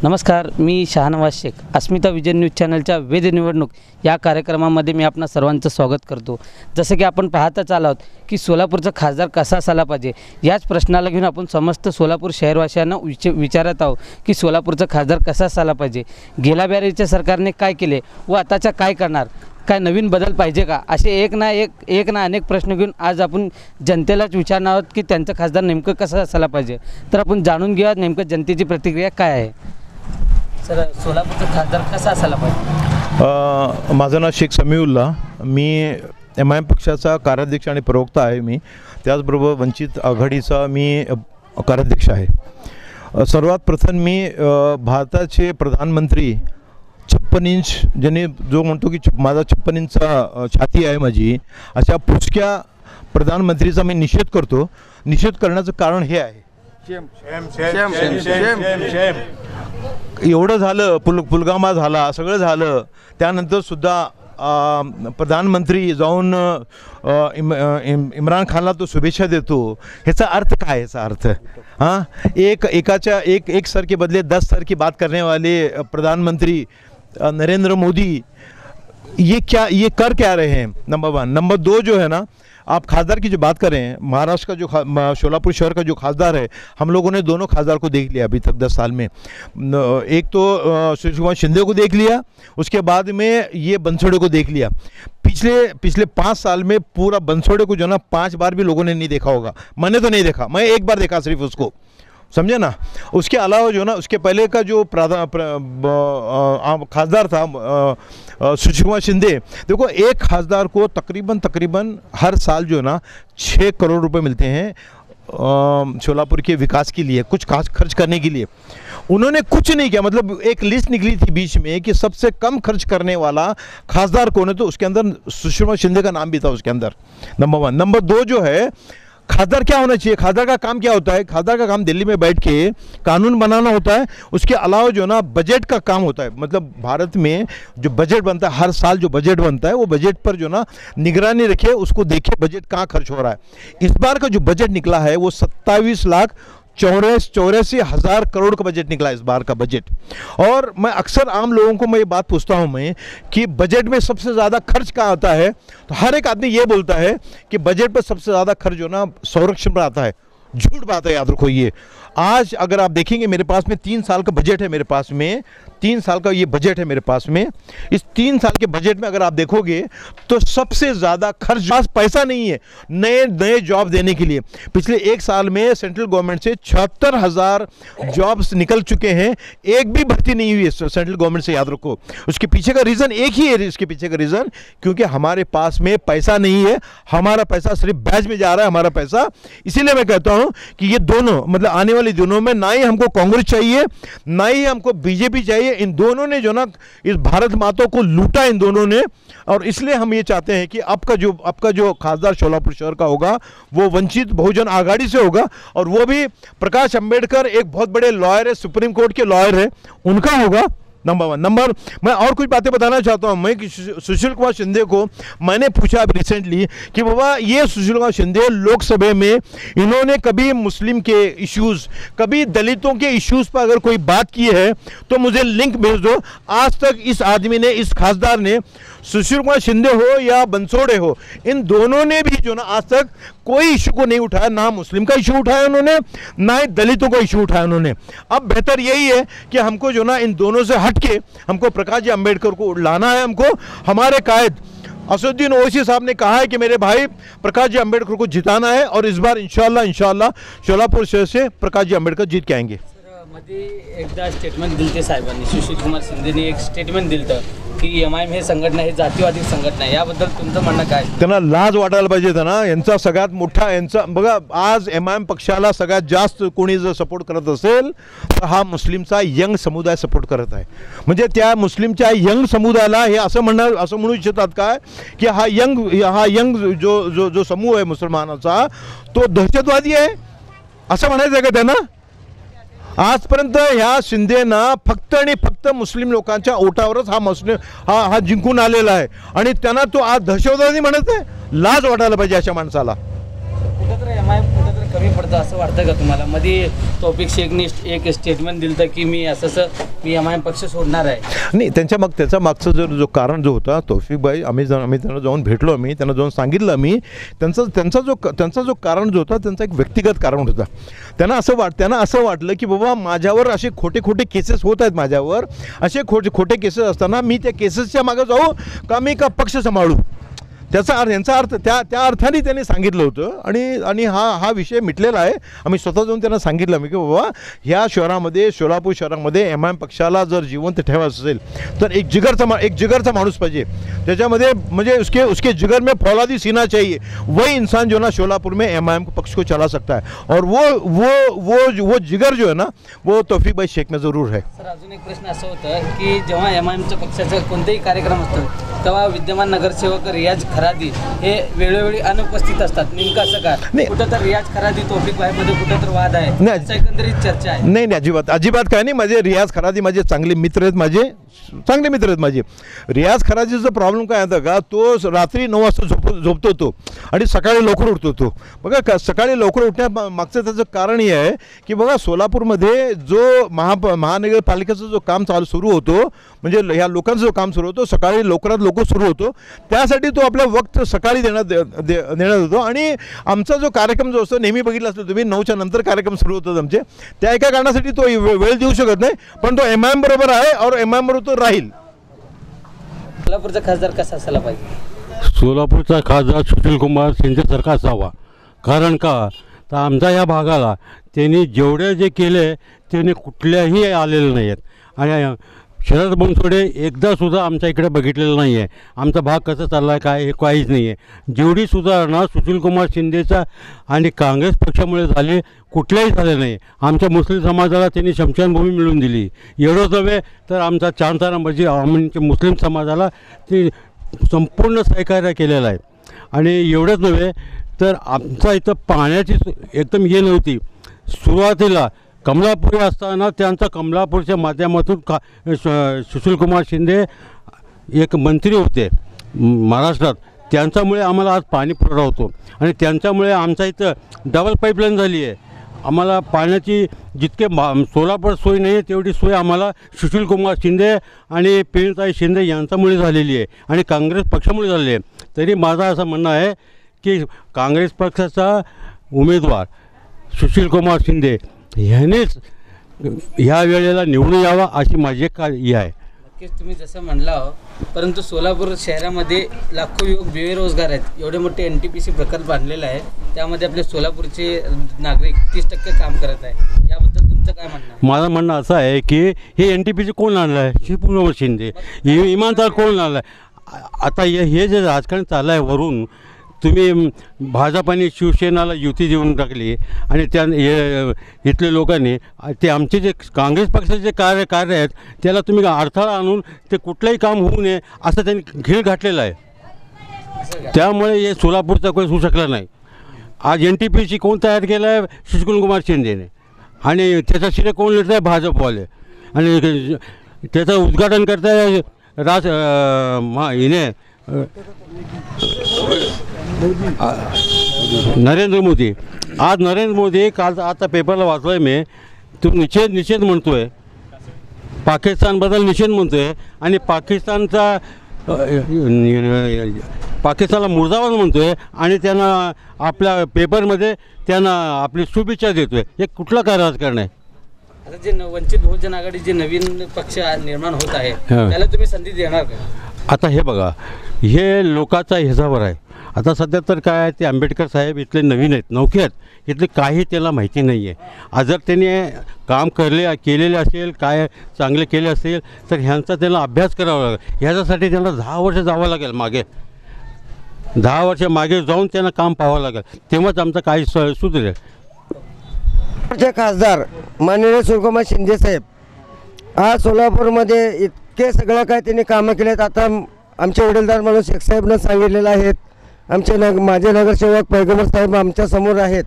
नमस्कार, मी शहानवाज शेख. अस्मिता विजय न्यूज चॅनलच्या वेद निवडणूक या कार्यक्रमामध्ये मी आपणा सर्वांचं स्वागत करतो. जसं की आपण पाहतच आलो आहोत की सोलापूरचा खासदार कसा असायला पाहिजे, याच प्रश्नाला घेऊन आपण समस्त सोलापूर शहरवासियांना विचारत आहोत की सोलापूरचा खासदार कसा असायला पाहिजे, गेल्या बारीच्या सरकारने काय केले व आताच्या काय करणार, काय नवीन बदल पाहिजे का, असे एक ना अनेक प्रश्न घेऊन आज आपण जनतेलाच विचारणार आहोत की त्यांचं खासदार नेमकं कसं असायला पाहिजे. तर आपण जाणून घेऊया नेमकं जनतेची प्रतिक्रिया काय आहे. सर, सोलापूरचा खासदार कसा असायला पाहिजे? माझं नाव शेख समीउल्ला. मी MIM पक्षाचा कार्याध्यक्ष आणि प्रवक्ता आहे. मी त्याचबरोबर वंचित आघाडीचा मी कार्याध्यक्ष आहे. सर्वात प्रथम मी भारताचे प्रधानमंत्री 56 इंच, ज्याने जो म्हणतो की माझा 56 इंचचा छाती आहे माझी, अशा पुचक्या प्रधानमंत्रीचा मी निषेध करतो. निषेध करण्याचं कारण हे आहे, एवढं झालं, पुलगामा झाला, सगळं झालं, त्यानंतर सुद्धा प्रधानमंत्री जाऊन इम्रान खानला तो शुभेच्छा देतो. ह्याचा अर्थ काय? ह्याचा अर्थ एक सर के बदले 10 सर की बात करने वाले प्रधानमंत्री नरेंद्र मोदी ये कर क्या रहे हैं? नंबर 1. नंबर 2 जो है ना, आप खासदार की जो बात करें, महाराष्ट्र का जो शोलापुर शहर का जो खासदार है, हम लोगों ने दोनों खासदार को देख लिया अभी तक 10 साल में. एक तो सुशील कुमार शिंदे को देख लिया, उसके बाद में ये बंसोड़े को देख लिया. पिछले 5 साल में पूरा बंसोड़े को जो ना 5 बार भी लोगों ने नहीं देखा होगा. मैंने तो नहीं देखा, मैं एक बार देखा सिर्फ उसको, समझे ना. उसके अलावा जो ना, उसके पहले का जो खासदार था सुशील कुमार शिंदे, देखो एक खासदार को तकरीबन हर साल जो ना 6 करोड़ रुपए मिलते हैं शोलापुर के विकास के लिए, कुछ खास खर्च करने के लिए. उन्होंने कुछ नहीं किया. मतलब एक लिस्ट निकली थी बीच में कि सबसे कम खर्च करने वाला खासदार कौन है, तो उसके अंदर सुशील कुमार शिंदे का नाम भी था उसके अंदर. नंबर 1. नंबर 2 जो है, खासदार क्या होना चाहिए, खासदार का काम क्या होता है? खासदार का काम दिल्ली में बैठ के कानून बनाना होता है. उसके अलावा जो ना बजट का काम होता है. मतलब भारत में जो बजट बनता है, हर साल जो बजट बनता है, वो बजट पर जो ना निगरानी रखे, उसको देखे बजट कहाँ खर्च हो रहा है. इस बार का जो बजट निकला है वो 27,84,84 हज़ार करोड़ का बजट निकला इस बार का बजट. और मैं अक्सर आम लोगों को मैं ये बात पूछता हूँ मैं कि बजट में सबसे ज़्यादा खर्च कहाँ आता है, तो हर एक आदमी ये बोलता है कि बजट पर सबसे ज़्यादा खर्च जो ना संरक्षण पर आता है. झूठ बात है, याद रखो. ये आज अगर आप देखेंगे, मेरे पास में 3 साल का बजट है, मेरे पास में 3 साल का ये बजट है मेरे पास में. इस 3 साल के बजट में अगर आप देखोगे तो सबसे ज़्यादा खर्च, पास पैसा नहीं है नए जॉब देने के लिए. पिछले 1 साल में सेंट्रल गवर्नमेंट से 76,000 जॉब्स निकल चुके हैं. एक भी भर्ती नहीं हुई है सेंट्रल गवर्नमेंट से, याद रखो. उसके पीछे का रीज़न एक ही है. इसके पीछे का रीज़न क्योंकि हमारे पास में पैसा नहीं है. हमारा पैसा सिर्फ बैच में जा रहा है, हमारा पैसा. इसीलिए मैं कहता हूँ कि ये दोनों, मतलब आने वाले दिनों में ना ही हमको कांग्रेस चाहिए, ना ही हमको बीजेपी चाहिए. इन दोनों ने जो ना इस भारत माता को लूटा, इन दोनों ने. और इसलिए हम ये चाहते हैं कि आपका जो खासदार शोलापुर शहर का होगा वो वंचित बहुजन आघाड़ी से होगा, और वो भी प्रकाश अंबेडकर, एक बहुत बड़े लॉयर है, सुप्रीम कोर्ट के लॉयर है, उनका होगा. नंबर 1. मैं और कुछ बातें बताना चाहता हूँ मैं कि सुशील कुमार शिंदे को मैंने पूछा अभी रिसेंटली कि बाबा ये सुशील कुमार शिंदे लोकसभा में इन्होंने कभी मुस्लिम के इश्यूज़, कभी दलितों के इश्यूज़ पर अगर कोई बात की है तो मुझे लिंक भेज दो. आज तक इस आदमी ने, इस खासदार ने, सुशील कुमार शिंदे हो या बंसोड़े हो, इन दोनों ने भी जो ना आज तक कोई इशू को नहीं उठाया. ना मुस्लिम का इशू उठाया उन्होंने, ना ही दलितों का इशू उठाया उन्होंने. अब बेहतर यही है कि हमको जो ना इन दोनों से हट के हमको प्रकाश जी अंबेडकर को लाना है. हमको हमारे कायद असदुद्दीन ओवैसी साहब ने कहा है कि मेरे भाई प्रकाश जी अंबेडकर को जिताना है, और इस बार इंशाल्लाह शोलापुर शहर से प्रकाश जी अंबेडकर जीत के आएंगे. मध्ये एकदा स्टेटमेंट दिलते साहेबांनी, सुशील कुमार शिंदेने एक स्टेटमेंट दिलतं की MIM हे संघटना, हे जातीवादी संघटना आहे. याबद्दल तुमचं म्हणणं काय? त्यांना लाज वाटायला पाहिजे. त्यांना यांचा सगळ्यात मोठा, यांचा बघा, आज MIM पक्षाला सगळ्यात जास्त कोणी जर सपोर्ट करत असेल तर हा मुस्लिमचा यंग समुदाय सपोर्ट करत आहे. म्हणजे त्या मुस्लिमच्या यंग समुदायाला हे असं म्हणू इच्छितात काय की हा यंग जो समूह आहे मुसलमानाचा, तो दहशतवादी आहे, असं म्हणायचं आहे का त्यांना? आजपर्यंत ह्या शिंदेना फक्त आणि फक्त मुस्लिम लोकांच्या ओटावरच हा जिंकून आलेला आहे, आणि त्यांना तो आज दहशतवादी म्हणत आहे. लाज वाटायला पाहिजे अशा माणसाला. कुठेतरी MIM कमी पडते. करतो असं वाटतं का तुम्हाला? मध्ये तौफिक शेखने एक स्टेटमेंट दिलं की मी मी MIM पक्ष सोडणार आहे. नाही, त्याच्या मागचं जो कारण जो होता, तौफिक भाई आम्ही त्यांना जाऊन भेटलो, त्यांना जाऊन सांगितलं त्यांचा जो कारण जो होता त्यांचा एक व्यक्तिगत कारण होता. त्यांना असं वाटलं की बाबा माझ्यावर असे खोटे केसेस होत आहेत, माझ्यावर असे खोटे केसेस असताना मी त्या केसेसच्या मागे जाऊ का, मी का पक्ष सांभाळू. यांचा अर्थ त्या अर्थाने त्यांनी सांगितलं होतं. आणि हा विषय मिटलेला आहे. आम्ही स्वतः जाऊन त्यांना सांगितलं की बाबा ह्या शहरामध्ये, सोलापूर शहरामध्ये MIM पक्षाला जर जिवंत ठेवायचं असेल तर एक जिगरचा माणूस पाहिजे. त्याच्यामध्ये म्हणजे उसके जिगर में फौलादी सीना चाहिए. वही इंसान जो ना सोलापुर में MIM पक्ष को चला सकता है. और वो जिगर जो है ना वो तौफिक भाई शेख में ज़रूर है. सर, अजून एक प्रश्न असं होतं की जेव्हा MIMच्या पक्षाचा कोणतेही कार्यक्रम असतो तेव्हा विद्यमान नगरसेवक रियाज खरादी हे वेळोवेळी अनुपस्थित असतात. नेमकं असं काय? कुठं तर रियाज खरादी तौफिक भाईमध्ये कुठं तर वाद आहे, असं एकंदरीत चर्चा आहे. नाही, अजिबात काय नाही. माझे रियाज खरादी माझे चांगले मित्र आहेत माझे. रियाज खरादीचा प्रॉब्लेम काय होता का, तो रात्री 9 वाजता झोपतो तो आणि सकाळी लवकर उठतो तो. बघा, सकाळी लवकर उठण्यामागचं त्याचं कारण हे आहे की बघा सोलापूरमध्ये जो महानगरपालिकेचं जो काम सुरू होतो, म्हणजे ह्या लोकांचं जो काम सुरू होतं सकाळी लवकरात लवकर सुरू होतो, त्यासाठी तो आपला वक्त सकाळी देण्यात होतो. आणि आमचा जो कार्यक्रम जो असतो नेहमी बघितला असतो तुम्ही, 9च्या नंतर कार्यक्रम सुरू होतात आमचे. त्या एका कारणासाठी तो वेळ देऊ शकत नाही, पण तो MIM बरोबर आहे और MIM बरोबर तो राहील. सोलापूरचा खासदार कसा असायला पाहिजे? सोलापूरचा खासदार सुशीलकुमार शिंदेसारखा असावा. कारण का तर आमच्या या भागाला त्यांनी जेवढे जे केले त्यांनी कुठल्याही आलेले नाही आहेत. आणि शरद बनसोडे एकदासुद्धा आमच्या इकडे बघितलेलं नाही आहे. आमचा भाग कसा चालला आहे काय हे काहीच नाही आहे. जेवढी सुधारणा सुशीलकुमार शिंदेचा आणि काँग्रेस पक्षामुळे झाली कुठल्याही झालं नाही. आमच्या मुस्लिम समाजाला त्यांनी शमशानभूमी मिळवून दिली. एवढंच नव्हे तर आमचा चांतारा म्हणजे आमच्या मुस्लिम समाजाला ते संपूर्ण सहकार्य केलेलं आहे. आणि एवढंच नव्हे तर आमचा इथं पाण्याची एकदम हे नव्हती. सुरुवातीला कमलापुरी असताना त्यांचा कमलापूरच्या माध्यमातून सुशीलकुमार शिंदे एक मंत्री होते महाराष्ट्रात, त्यांच्यामुळे आम्हाला आज पाणी पुरवठा होतो. आणि त्यांच्यामुळे आमच्या इथं डबल पाईपलाईन झाली आहे. आम्हाला पाण्याची जितके सोलापूर सोय नाही आहे तेवढी सोय आम्हाला सुशीलकुमार शिंदे आणि पिळताई शिंदे यांच्यामुळे झालेली आहे आणि काँग्रेस पक्षामुळे झालेली आहे. तरी माझं असं म्हणणं आहे की काँग्रेस पक्षाचा उमेदवार सुशीलकुमार शिंदे ह्यानेच ह्या वेळेला निवडून यावा अशी माझी एक हे आहे. नक्कीच तुम्ही जसं म्हणला हो, परंतु सोलापूर शहरामध्ये लाखो युवक बेरोजगार आहेत. एवढे मोठे NTPC प्रकल्प आणलेला आहे, त्यामध्ये आपले सोलापूरचे नागरिक 30% काम करत आहे. याबद्दल तुमचं काय म्हणणं आहे? माझं म्हणणं असं आहे की हे NTPC कोण आणलं आहे? सुशीलकुमार शिंदे. इमानदार कोण आणलं आहे? आता हे जे राजकारण चाललं आहे वरून, तुम्ही भाजपाने शिवसेनाला युती देऊन टाकली आणि इथले लोकांनी ते आमचे जे काँग्रेस पक्षाचे कार्य आहेत त्याला तुम्ही अडथळा आणून ते कुठलंही काम होऊ नये असं त्यांनी घीळ घातलेला आहे. त्यामुळे हे सोलापूरचा कोणी होऊ शकला नाही. आज NTPC कोण तयार केलं आहे? सुशीलकुमार शिंदेने. आणि त्याचा श्रेय कोण लिहित आहे? भाजपवाले. आणि त्याचं उद्घाटन करताय हिने नरेंद्र मोदी. आज नरेंद्र मोदी काल आता पेपरला वाचलो आहे मी, तो निषेध म्हणतो आहे, पाकिस्तानबद्दल निषेध म्हणतो आहे आणि पाकिस्तानला मुर्दाबाद म्हणतो आहे आणि त्यांना आपल्या पेपरमध्ये त्यांना आपली शुभेच्छा देतो आहे. हे कुठलं काय राजकारण आहे? आता जे वंचित बहुजन आघाडी जे नवीन पक्ष निर्माण होत आहे त्याला तुम्ही संधी देणार का? आता हे बघा, हे लोकांचा ह्याच्यावर आहे. आता सध्या तर काय आहे, ते आंबेडकर साहेब इथले नवीन आहेत, नौके आहेत, इथले काही त्याला माहिती नाही आहे. आज जर त्यांनी काम केलेले असेल, काय चांगले केले असेल तर ह्यांचा त्याला अभ्यास करावा लागेल. ह्याच्यासाठी त्यांना 10 वर्ष जावं लागेल मागे. 10 वर्ष मागे जाऊन त्यांना काम पाहावं लागेल, तेव्हाच आमचं काही सुधरेल. खासदार माननीय सुशीलकुमार शिंदे साहेब आज सोलापूरमध्ये इतके सगळं काय त्यांनी कामं केलेत. आता आमचे वडीलधार म्हणून शेख साहेबनं सांगितलेलं आहेत. आमचे माझे नगरसेवक पैगंबर साहेब आमच्या समोर आहेत.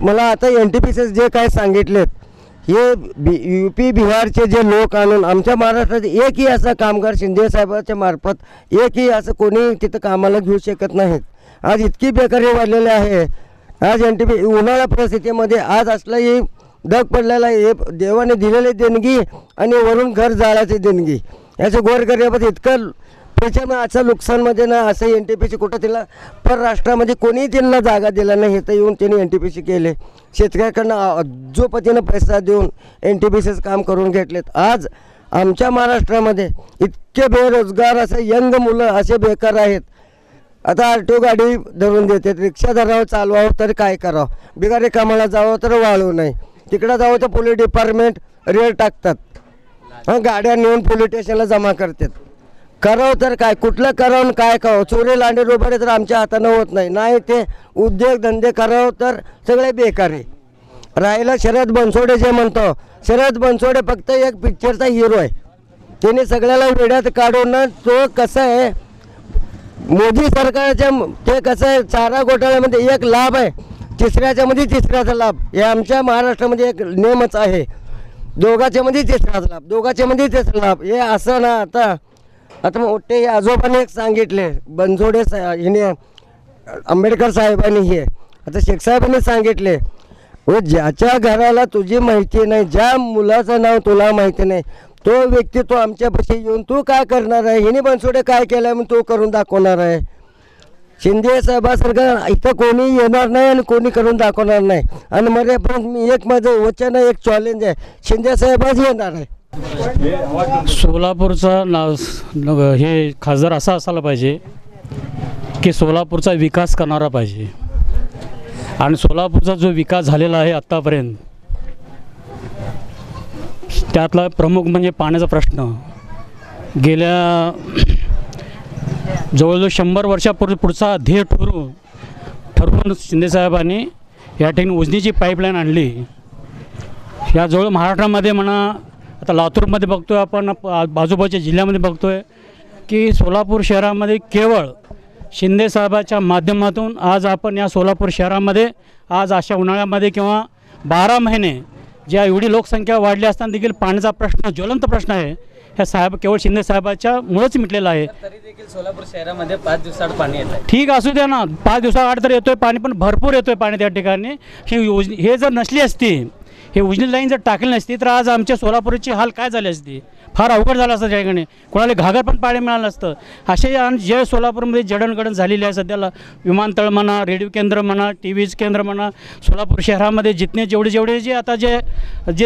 मला आता NTPC जे काय सांगितलेत हे UP बिहारचे जे लोक आणून आमच्या महाराष्ट्रात एकही असा कामगार शिंदे साहेबांच्या मार्फत एकही असं कोणी तिथं कामाला घेऊ शकत नाहीत. आज इतकी बेकारी वाढलेली आहे. आज NTP उन्हाळा परिस्थितीमध्ये आज असलं हे धग पडलेला आहे, हे देवाने दिलेली देणगी आणि वरून घर जाळाची देणगी, याचं गोरगरिबात इतकं प्रचंड असं नुकसानमध्ये ना असं NTPC कुठं तिला परराष्ट्रामध्ये कोणीही त्यांना जागा दिला नाही, तर येऊन त्यांनी NTPC केले. शेतकऱ्याकडनं अब्जोपतीनं पैसा देऊन NTPCचं काम करून घेतलेत. आज आमच्या महाराष्ट्रामध्ये इतके बेरोजगार असे यंग मुलं असे बेकार आहेत. आता RTO गाडी धरून देतात, रिक्षा धरावं चालवावं तर काय करावं, बिगारी कामाला जावं तर वाळू नाही, तिकडं जावं तर पोलीस डिपार्टमेंट रेड टाकतात, गाड्या नेऊन पोलीस स्टेशनला जमा करतात. करावं तर काय, कुठलं करावं काय करावं, चोरी लांडे रोबाडे तर आमच्या हातानं होत नाही, नाही ते उद्योग धंदे करावं तर सगळे बेकार आहे. राहिला शरद बनसोडे जे म्हणतो, शरद बनसोडे फक्त एक पिक्चरचा हिरो आहे, त्याने सगळ्याला वेड्यात काढून तो कसं आहे मोदी सरकारच्या ते कसं आहे चारा घोटाळ्यामध्ये एक लाभ आहे, तिसऱ्याच्या मध्ये तिसऱ्याचा लाभ, हे आमच्या महाराष्ट्रामध्ये एक नियमच आहे, दोघाच्या मध्ये तिसराचा लाभ, दोघाच्या मध्ये तिसरा लाभ, हे असं ना. आता मोठे आजोबाने एक सांगितले बनसोडे हिने आंबेडकर साहेबांनी, हे आता शेख साहेबांनी सांगितले, व ज्याच्या घराला तुझी माहिती नाही, ज्या मुलाचं नाव तुला माहिती नाही, तो व्यक्ती तो आमच्यापाशी येऊन तू काय करणार आहे, हिने बनसोडे काय केलं आहे म्हणून तो करून दाखवणार आहे. शिंदे साहेबासारखं इथं कोणी येणार नाही आणि कोणी करून दाखवणार नाही. आणि मला पण मी एक माझं वचन आहे, एक चॅलेंज आहे, शिंदे साहेबच येणार आहे. सोलापूरचा हे खासदार असा असायला पाहिजे की सोलापूरचा विकास करणारा पाहिजे. आणि सोलापूरचा जो विकास झालेला आहे आत्तापर्यंत, त्यातला प्रमुख म्हणजे पाण्याचा प्रश्न. गेल्या जवळजवळ 100 वर्षापूर्वी पुढचा ध्येय ठरवून शिंदेसाहेबांनी या ठिकाणी उजनीची पाईपलाईन आणली. या जवळ महाराष्ट्रामध्ये म्हणा, आता लातूरमध्ये बघतो आहे आपण, बाजूबाजूच्या जिल्ह्यामध्ये बघतो आहे की सोलापूर शहरामध्ये केवळ शिंदेसाहेबाच्या माध्यमातून आज आपण या सोलापूर शहरामध्ये आज अशा उन्हाळ्यामध्ये किंवा 12 महिने ज्या एवढी लोकसंख्या वाढली असताना देखील पाण्याचा प्रश्न ज्वलंत प्रश्न आहे, ह्या साहेब केवळ शिंदे साहेबाच्या मुळेच मिटलेला आहे. तरी देखील सोलापूर शहरामध्ये 5 दिवसाआड पाणी येतं. ठीक असू द्या ना, 5 दिवसाआड तर येतोय पाणी, पण भरपूर येतोय पाणी त्या ठिकाणी. ही योजना हे जर नसली असती, हे उजनी लाईन जर टाकली नसती, तर आज आमच्या सोलापूरची हाल काय झाली असती, फार अवघड झालं असतं. त्या ठिकाणी कोणाला घागर पण पाणी मिळालं नसतं. असे आणि जे सोलापूरमध्ये जडणघडण झालेली आहे सध्याला, विमानतळ म्हणा, रेडिओ केंद्र म्हणा, TV केंद्र म्हणा, सोलापूर शहरामध्ये जेवढे जे आता जे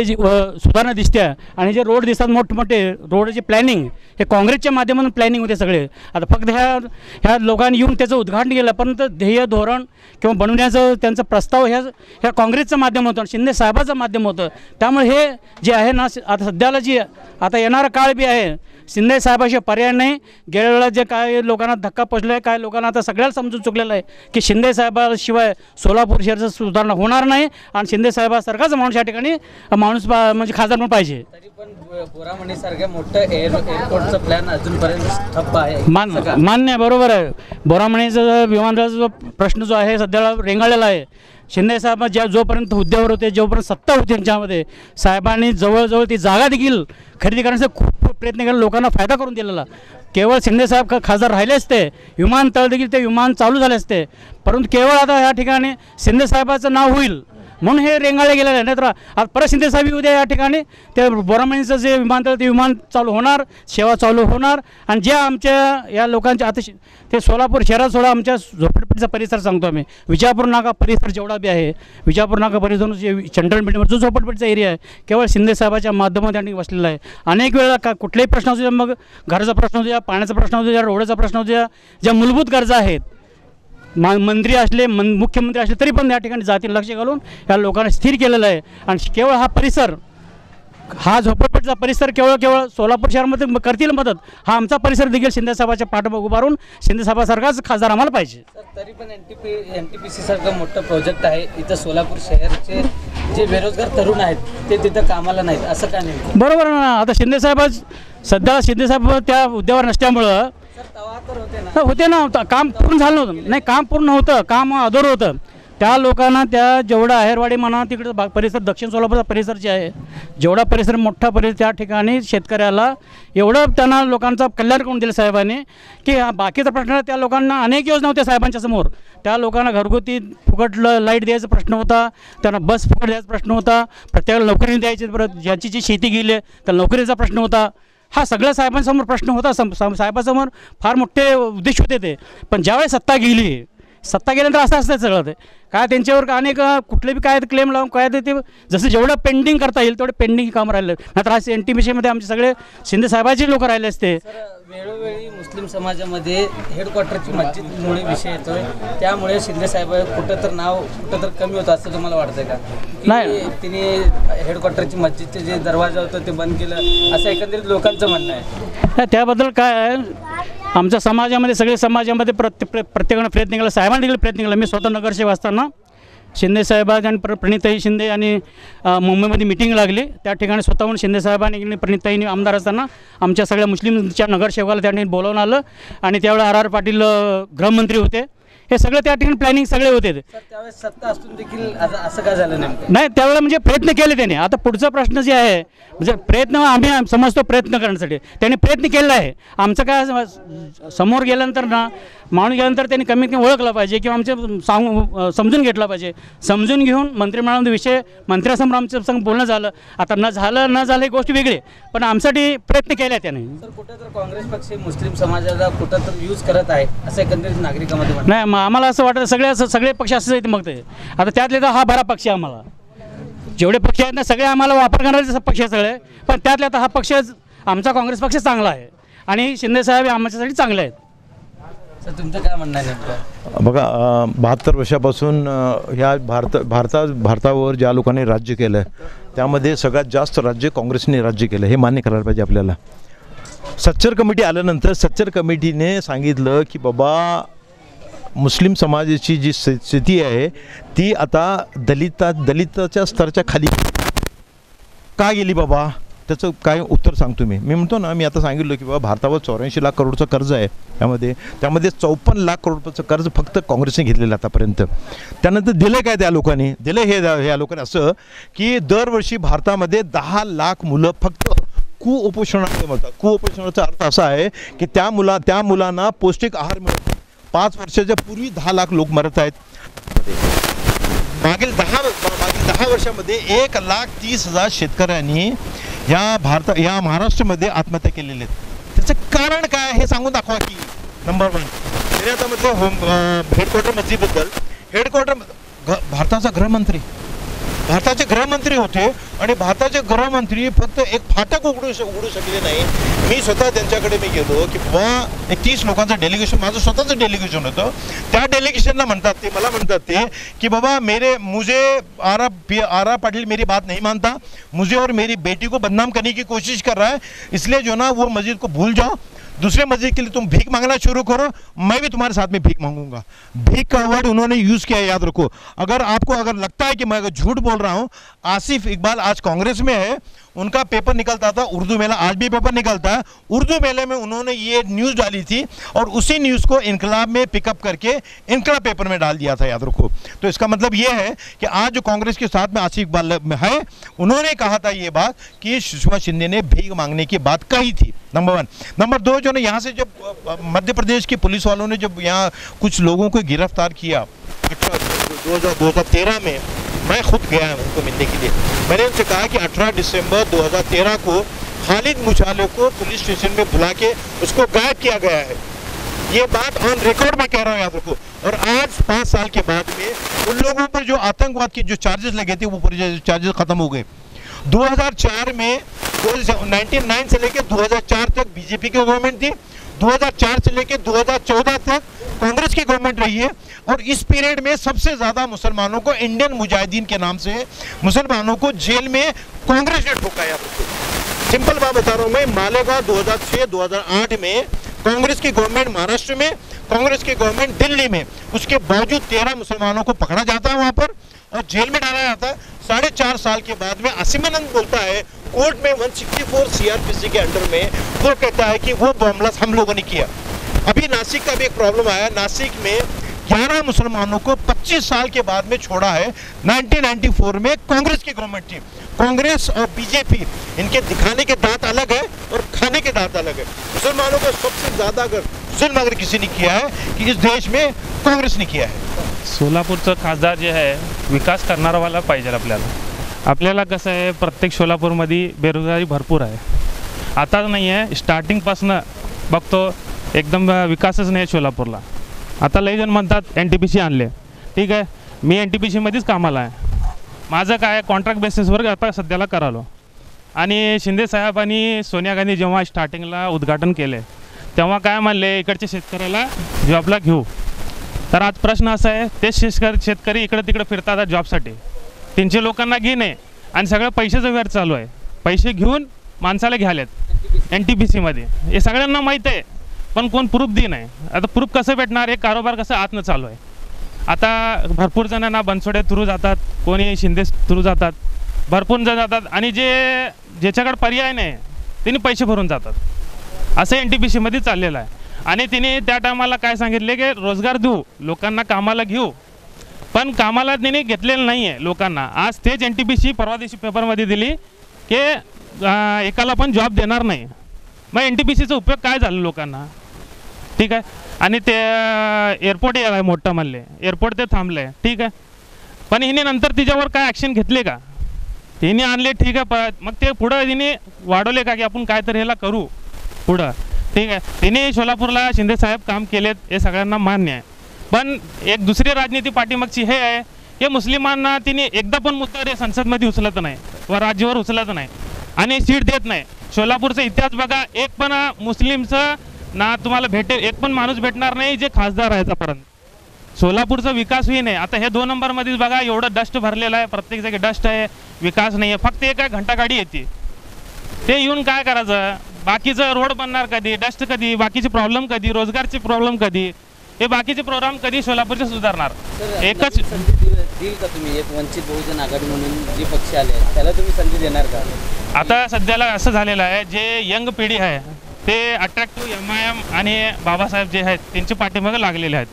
सुधारणा दिसते आणि जे रोड दिसतात मोठमोठे रोडचे प्लॅनिंग, हे काँग्रेसच्या माध्यमातून प्लॅनिंग होते सगळे. आता फक्त ह्या लोकांनी येऊन त्याचं उद्घाटन केलं, परंतु ध्येय धोरण किंवा बनवण्याचं त्यांचा प्रस्ताव ह्या काँग्रेसचं माध्यम होतं, शिंदे साहेबाचं माध्यम होतं. त्यामुळे हे जे आहे ना, आता सध्याला जी आता येणारा काळ बी आहे, शिंदे साहेबाशिवाय पर्याय नाही. गेल्या वेळेला जे काय लोकांना धक्का पोचला आहे, काय लोकांना आता सगळ्याला समजून चुकलेलं आहे की शिंदे साहेबाशिवाय सोलापूर शहराचं सुधारणा होणार नाही आणि शिंदे साहेबासारखाच माणूस या ठिकाणी म्हणजे खासदार पण पाहिजे. तरी पण बोरामणीसारख्या मोठं एअरपोर्टचं प्लॅन अजूनपर्यंत ठप्प आहे. मान्य आहे, बरोबर आहे. बोरामणीचा विमानतळाचा जो प्रश्न जो आहे सध्याला रेंगाळलेला आहे. शिंदे साहेब जोपर्यंत हुद्द्यावर होते, जोपर्यंत सत्ता होती त्यांच्यामध्ये, साहेबांनी जवळजवळ ती जागा देखील खरेदी करण्याचा खूप प्रयत्न केला, लोकांना फायदा करून दिलेला. केवळ शिंदेसाहेब खासदार राहिले असते, विमानतळ देखील ते विमान चालू झाले असते, परंतु केवळ आता या ठिकाणी शिंदेसाहेबाचं नाव होईल म्हणून हे रेंगाळले गेलेलं आहे. नाहीतर आता परत शिंदेसाहेब उद्या या ठिकाणी ते बोरामणीचं जे विमानतळ ते विमान चालू होणार, सेवा चालू होणार. आणि ज्या आमच्या या लोकांच्या आता ते सोलापूर शहरात सोडा, आमच्या झोपडपट्टीचा परिसर सांगतो आम्ही, विजापूर नाका परिसर जेवढा बी आहे, विजापूर नाका परिसर जे सेंट्रल बिल्डिंगवर जो झोपडपट्टीचा एरिया आहे, केवळ शिंदेसाहेबाच्या माध्यमातून त्या ठिकाणी बसलेला आहे. अनेक वेळेला कुठलेही प्रश्न असू द्या, मग घराचा प्रश्न असू द्या, पाण्याचा प्रश्न असू द्या, रोडचा प्रश्न असू द्या, ज्या मूलभूत गरजा आहेत, मंत्री असले मुख्यमंत्री असले तरी पण या ठिकाणी जातीला लक्ष घालून या लोकांना स्थिर केलेलं आहे. आणि केवळ हा परिसर, हा झोपडपट्टीचा परिसर केवळ सोलापूर शहरामध्ये करतील मदत. हा आमचा परिसर देखील शिंदेसाहेबाच्या पाठोपाठ उभारून शिंदेसाहेबासारखाच खासदार आम्हाला पाहिजे. तरी पण NTPC सारखं मोठं प्रोजेक्ट आहे इथं, सोलापूर शहरचे जे बेरोजगार तरुण आहेत ते तिथं कामाला नाहीत, असं का नाही? बरोबर ना. आता शिंदेसाहेब त्या हुद्द्यावर नसल्यामुळं होते ना, काम पूर्ण झालं नव्हतं. नाही, काम पूर्ण होतं, काम अधोर होतं, त्या लोकांना त्या जेवढा आहेरवाडी म्हणा तिकडे परिसर दक्षिण सोलापूरचा परिसर जे आहे जेवढा परिसर मोठा परिसर त्या ठिकाणी शेतकऱ्याला एवढं त्यांना लोकांचा कल्याण करून दिलं साहेबांनी की बाकीचा प्रश्न त्या लोकांना अनेक योजना होत्या साहेबांच्या समोर. त्या लोकांना घरगुती फुकट लाईट द्यायचा प्रश्न होता, त्यांना बस फुकट द्यायचा प्रश्न होता, प्रत्येकाला नोकरी द्यायची, परत ज्याची जी शेती गेली त्याला नोकरीचा प्रश्न होता. हा सगळ्या साहेबांसमोर प्रश्न होता. साहेबांसमोर फार मोठे उद्देश होते ते. पण ज्यावेळेस सत्ता गेल्यानंतर असं असतं सगळं ते काय त्यांच्यावर अनेक कुठले बी काय क्लेम लावून काय ते जसं जेवढं पेंडिंग करता येईल तेवढे पेंडिंग काम राहिले. नाहीतर आज NTPCमध्ये आमचे सगळे शिंदे साहेबाचे लोक राहिले असते. वेळोवेळी मुस्लिम समाजामध्ये हेडक्वार्टरची मस्जिदमुळे विषय येतोय, त्यामुळे शिंदे साहेब कुठं तर कमी होतं असं तुम्हाला वाटतंय का? नाही, तिने हेडक्वार्टरची मस्जिदचे जे दरवाजा होतं ते बंद केलं असं एकंदरीत लोकांचं म्हणणं आहे. त्याबद्दल काय आहे, आमच्या समाजामध्ये सगळे समाजामध्ये प्रत्येकानं प्रयत्न केला, साहेबांनी देखील प्रयत्न केला. मी स्वतः नगरसेवक असताना शिंदे साहेब आणि प्रणिताई शिंदे आणि मुंबईमध्ये मिटिंग लागली. त्या ठिकाणी स्वतःहून शिंदे साहेबांनी प्रणिताईंनी आमदार असताना आमच्या सगळ्या मुस्लिमच्या नगरसेवकाला त्या ठिकाणी बोलावून आलं आणि त्यावेळेला RR पाटील गृहमंत्री होते. हे सगळं त्या ठिकाणी प्लॅनिंग सगळे होते. त्यावेळेस सत्ता असून देखील असं काय झालं नेमकं? नाही, त्यावेळेला म्हणजे प्रयत्न केले त्याने. आता पुढचा प्रश्न जे आहे म्हणजे प्रयत्न आम्ही समजतो प्रयत्न करण्यासाठी त्यांनी प्रयत्न केला आहे. आमचं काय समोर गेल्यानंतर ना माणूस गेल्यानंतर त्यांनी कमीत कमी ओळखलं पाहिजे किंवा आमचे समजून घेतलं पाहिजे. समजून घेऊन मंत्रिमंडळामध्ये विषय मंत्र्यासमोर आमच्या संग बोलणं झालं. आता न झालं ही गोष्ट वेगळी, पण आमच्यासाठी प्रयत्न केला त्याने. सर, कुठं तर काँग्रेस पक्ष मुस्लिम समाजाला कुठं तर यूज करत आहे असं एकंदरीत नागरिकांमध्ये म्हणणं आहे. नाही, आम्हाला असं वाटतं सगळे पक्ष असं येते मग ते. आता त्यातले तर हा बरा पक्ष आहे. आम्हाला जेवढे पक्ष आहेत ना सगळे आम्हाला वापर करणारे पक्ष आहे सगळे, पण त्यातल्या आता हा पक्ष आमचा काँग्रेस पक्ष चांगला आहे आणि शिंदे साहेब आमच्यासाठी चांगले आहेत. सर, तुमचं काय म्हणणं आहे नेमकं? बघा 72 वर्षापासून ह्या भारतावर ज्या लोकांनी राज्य केलं त्यामध्ये सगळ्यात जास्त राज्य काँग्रेसने राज्य केलं, हे मान्य करायला पाहिजे आपल्याला. सच्चर कमिटी आल्यानंतर सच्चर कमिटीने सांगितलं की बाबा मुस्लिम समाजाची जी स्थिती आहे ती आता दलिताच्या स्तराच्या खाली का गेली बाबा, त्याचं काय उत्तर सांगतो मी म्हणतो ना, मी आता सांगितलं की बाबा भारतावर 84 लाख करोडचं कर्ज आहे. त्यामध्ये 54 लाख करोड रुपयाचं कर्ज फक्त काँग्रेसने घेतलेलं आतापर्यंत. त्यानंतर दिलं काय त्या लोकांनी? दिलं ह्या लोकांनी असं की दरवर्षी भारतामध्ये 10 लाख मुलं फक्त कुपोषणामध्ये मरतात. कुपोषणाचा अर्थ असा आहे की त्या मुलांना पौष्टिक आहार मिळत 5 वर्षाच्या पूर्वी 10 लाख लोक मरत आहेत. मागील 10 वर्षामध्ये 1,30,000 शेतकऱ्यांनी या महाराष्ट्रामध्ये आत्महत्या केलेल्या आहेत. त्याचं कारण काय हे सांगून दाखवा की. नंबर 1 तरी आता म्हटलं हेडक्वार्टर मस्जिदबद्दल. भारताचे गृहमंत्री होते आणि भारताचे गृहमंत्री फक्त एक फाटक उघडू शकले नाही. मी स्वतः त्यांच्याकडे गेलो की बाबा 30 लोकांचं डेलिगेशन, माझं स्वतःचं डेलिगेशन होतं. त्या डेलिगेशनला मला म्हणतात ते की बाबा मुझे आरा पाटिल मेरी बात नहीं मानता, मुझे और मेरी बेटी को बदनाम करने की कोशिश कर रहा है, इसलिए जो ना वो मस्जिद को भूल जाओ, दूसरे मस्जिद के लिए तुम भीख मांगना शुरू करो, मैं भी तुम्हारे साथ में भीख मांगूंगा. भीख का वर्ड उन्होंने यूज़ किया, याद रखो. अगर लगता है कि मैं झूठ बोल रहा हूँ, आसिफ इकबाल आज कांग्रेस में है, उनका पेपर निकलता था उर्दू मेला, आज भी पेपर निकलता है. उर्दू मेले में उन्होंने ये न्यूज़ डाली थी और उसी न्यूज़ को इनकलाब में पिकअप करके इनकलाब पेपर में डाल दिया था, याद रखो. तो इसका मतलब ये है कि आज जो कांग्रेस के साथ में आसिफ इकबाल है, उन्होंने कहा था ये बात कि सुषमा शिंदे ने भीख मांगने की बात कही थी. नंबर 1. नंबर 2, जो ना यहाँ से जब मध्य प्रदेश की पुलिस वालों ने जब यहाँ कुछ लोगों को गिरफ्तार किया 2013 में, मैं खुद गया उनको मिलने के लिए. मैंने उनसे कहा कि 18 दिसंबर 2013 को खालिद मुछाले को पुलिस स्टेशन में बुला के उसको गायब किया गया है. ये बात ऑन रिकॉर्ड में कह रहा हूँ, याद रखो. और आज 5 साल के बाद में उन लोगों पर जो आतंकवाद के जो चार्जेस लगे थे वो पूरे चार्जेस खत्म हो गए. 2004 में 1999 से लेकर 2004 तक बीजेपी की गवर्नमेंट थी. 2004 से लेकर 2014 तक कांग्रेस की गवर्नमेंट रही है. और इस पीरियड में सबसे ज़्यादा मुसलमानों को इंडियन मुजाहिदीन के नाम से मुसलमानों को जेल में कांग्रेस ने ठोकाया. सिंपल बात बता रहा हूँ मैं. मालेगांव 2006-2008 में कांग्रेस की गवर्नमेंट महाराष्ट्र में, कांग्रेस की गवर्नमेंट दिल्ली में, उसके बावजूद 13 मुसलमानों को पकड़ा जाता है वहाँ पर और जेल में डाला जाता है. 4.5 साल के बाद में असीमानंद बोलता है कोर्ट में 164 CRPC के अंडर में, वो कहता है कि वो मामला हम लोगों ने किया. अभी नासिक का भी एक प्रॉब्लम आया. नासिक में 11 मुसलमानों को 25 साल के बाद में छोड़ा है। 1994 में कांग्रेस की गवर्नमेंट थी। कांग्रेस और बीजेपी, इनके दिखाने के दांत अलग है और खाने के दांत अलग है। मुसलमानों को सबसे ज़्यादा जुल्म अगर किसी ने किया है कि इस देश में काँग्रेस ने किया है। सोलापूरचं खासदार जे आहे विकास करणारावाला पाहिजे आपल्याला कसं आहे, प्रत्येक सोलापूरमध्ये बेरोजगारी भरपूर आहे, आता नाही आहे, स्टार्टिंगपासून बघतो एकदम विकासच नाही सोलापूरला। आता लई जण म्हणतात NTPC आणले, ठीक आहे, मी NTPCमध्येच कामाला आहे, माझं काय कॉन्ट्रॅक्ट बेसिसवर आता सध्याला करालो। आणि शिंदे साहेब आणि सोनिया गांधी जेव्हा स्टार्टिंगला उद्घाटन केले तेव्हा काय म्हणले, इकडच्या शेतकऱ्याला जॉबला घेऊ। तर आज प्रश्न असा आहे, ते शेतकरी इकडे तिकडे फिरतात जॉबसाठी, त्यांचे लोकांना घेणे आणि सगळं पैशाचं व्यवहार चालू आहे, पैसे घेऊन माणसाला घ्यालेत NTPCमध्ये, हे सगळ्यांना माहीत आहे, पण कोण प्रूफ दे नाही। आता प्रूफ कसं भेटणार, हे कारोबार कसं आतनं चालू आहे। आता भरपूर जणांना बनसोडे थ्रू जातात, कोणी शिंदे थ्रू जातात, भरपूर जण जातात आणि ज्याच्याकडे पर्याय नाही त्यांनी पैसे भरून जातात, असं NTPCमध्ये चाललेलं आहे। आणि तिने त्या टायमाला काय सांगितले की रोजगार देऊ, लोकांना कामाला घेऊ, पण कामाला तिने घेतलेलं नाही आहे लोकांना। आज तेच NTPC परवा दिवशी पेपरमध्ये दिली की एकाला पण जॉब देणार नाही। मग NTPCचा उपयोग काय झाला लोकांना, ठीक आहे। आणि ते एअरपोर्ट आहे मोठं म्हणले, एअरपोर्ट ते थांबलं आहे, ठीक आहे, पण हिने नंतर तिच्यावर काय ॲक्शन घेतले का, तिने आणले, ठीक आहे, मग ते पुढं तिने वाढवले का की आपण काहीतरी ह्याला करू पुढं, ठीक आहे। तिने सोलापूरला शिंदेसाहेब काम केलेत हे सगळ्यांना मान्य आहे, पण एक दुसरी राजनीती पाठीमागची हे आहे की मुस्लिमांना तिने एकदा पण मुद्दा संसदमध्ये उचलत नाही व राज्यावर उचलत नाही आणि सीट देत नाही। सोलापूरचा इतिहास बघा, एक पण मुस्लिमचं ना तुम्हाला भेटेल, एक पण माणूस भेटणार नाही जे खासदार आहे आतापर्यंत। सोलापूरचा विकास होई नाही। आता हे 2 नंबरमध्येच बघा एवढं डस्ट भरलेलं आहे, प्रत्येक जागी डस्ट आहे, विकास नाही आहे, फक्त एक घंटा गाडी येते, ते येऊन काय करायचं, बाकीचं रोड बनणार कधी, डस्ट कधी, बाकीचे प्रॉब्लेम कधी, रोजगारचे प्रॉब्लेम कधी, हे बाकीचे प्रोग्राम कधी सोलापूरचे सुधारणार। एकच देईल का तुम्ही, एक वंचित बहुजन आघाडी म्हणून जे पक्ष आले त्याला तुम्ही संधी देणार का? आता सध्याला असं झालेलं आहे, जे यंग पिढी आहे ते अट्रॅक्टिव्ह MIM आणि बाबासाहेब जे आहेत त्यांचे पाठीमागे लागलेले आहेत।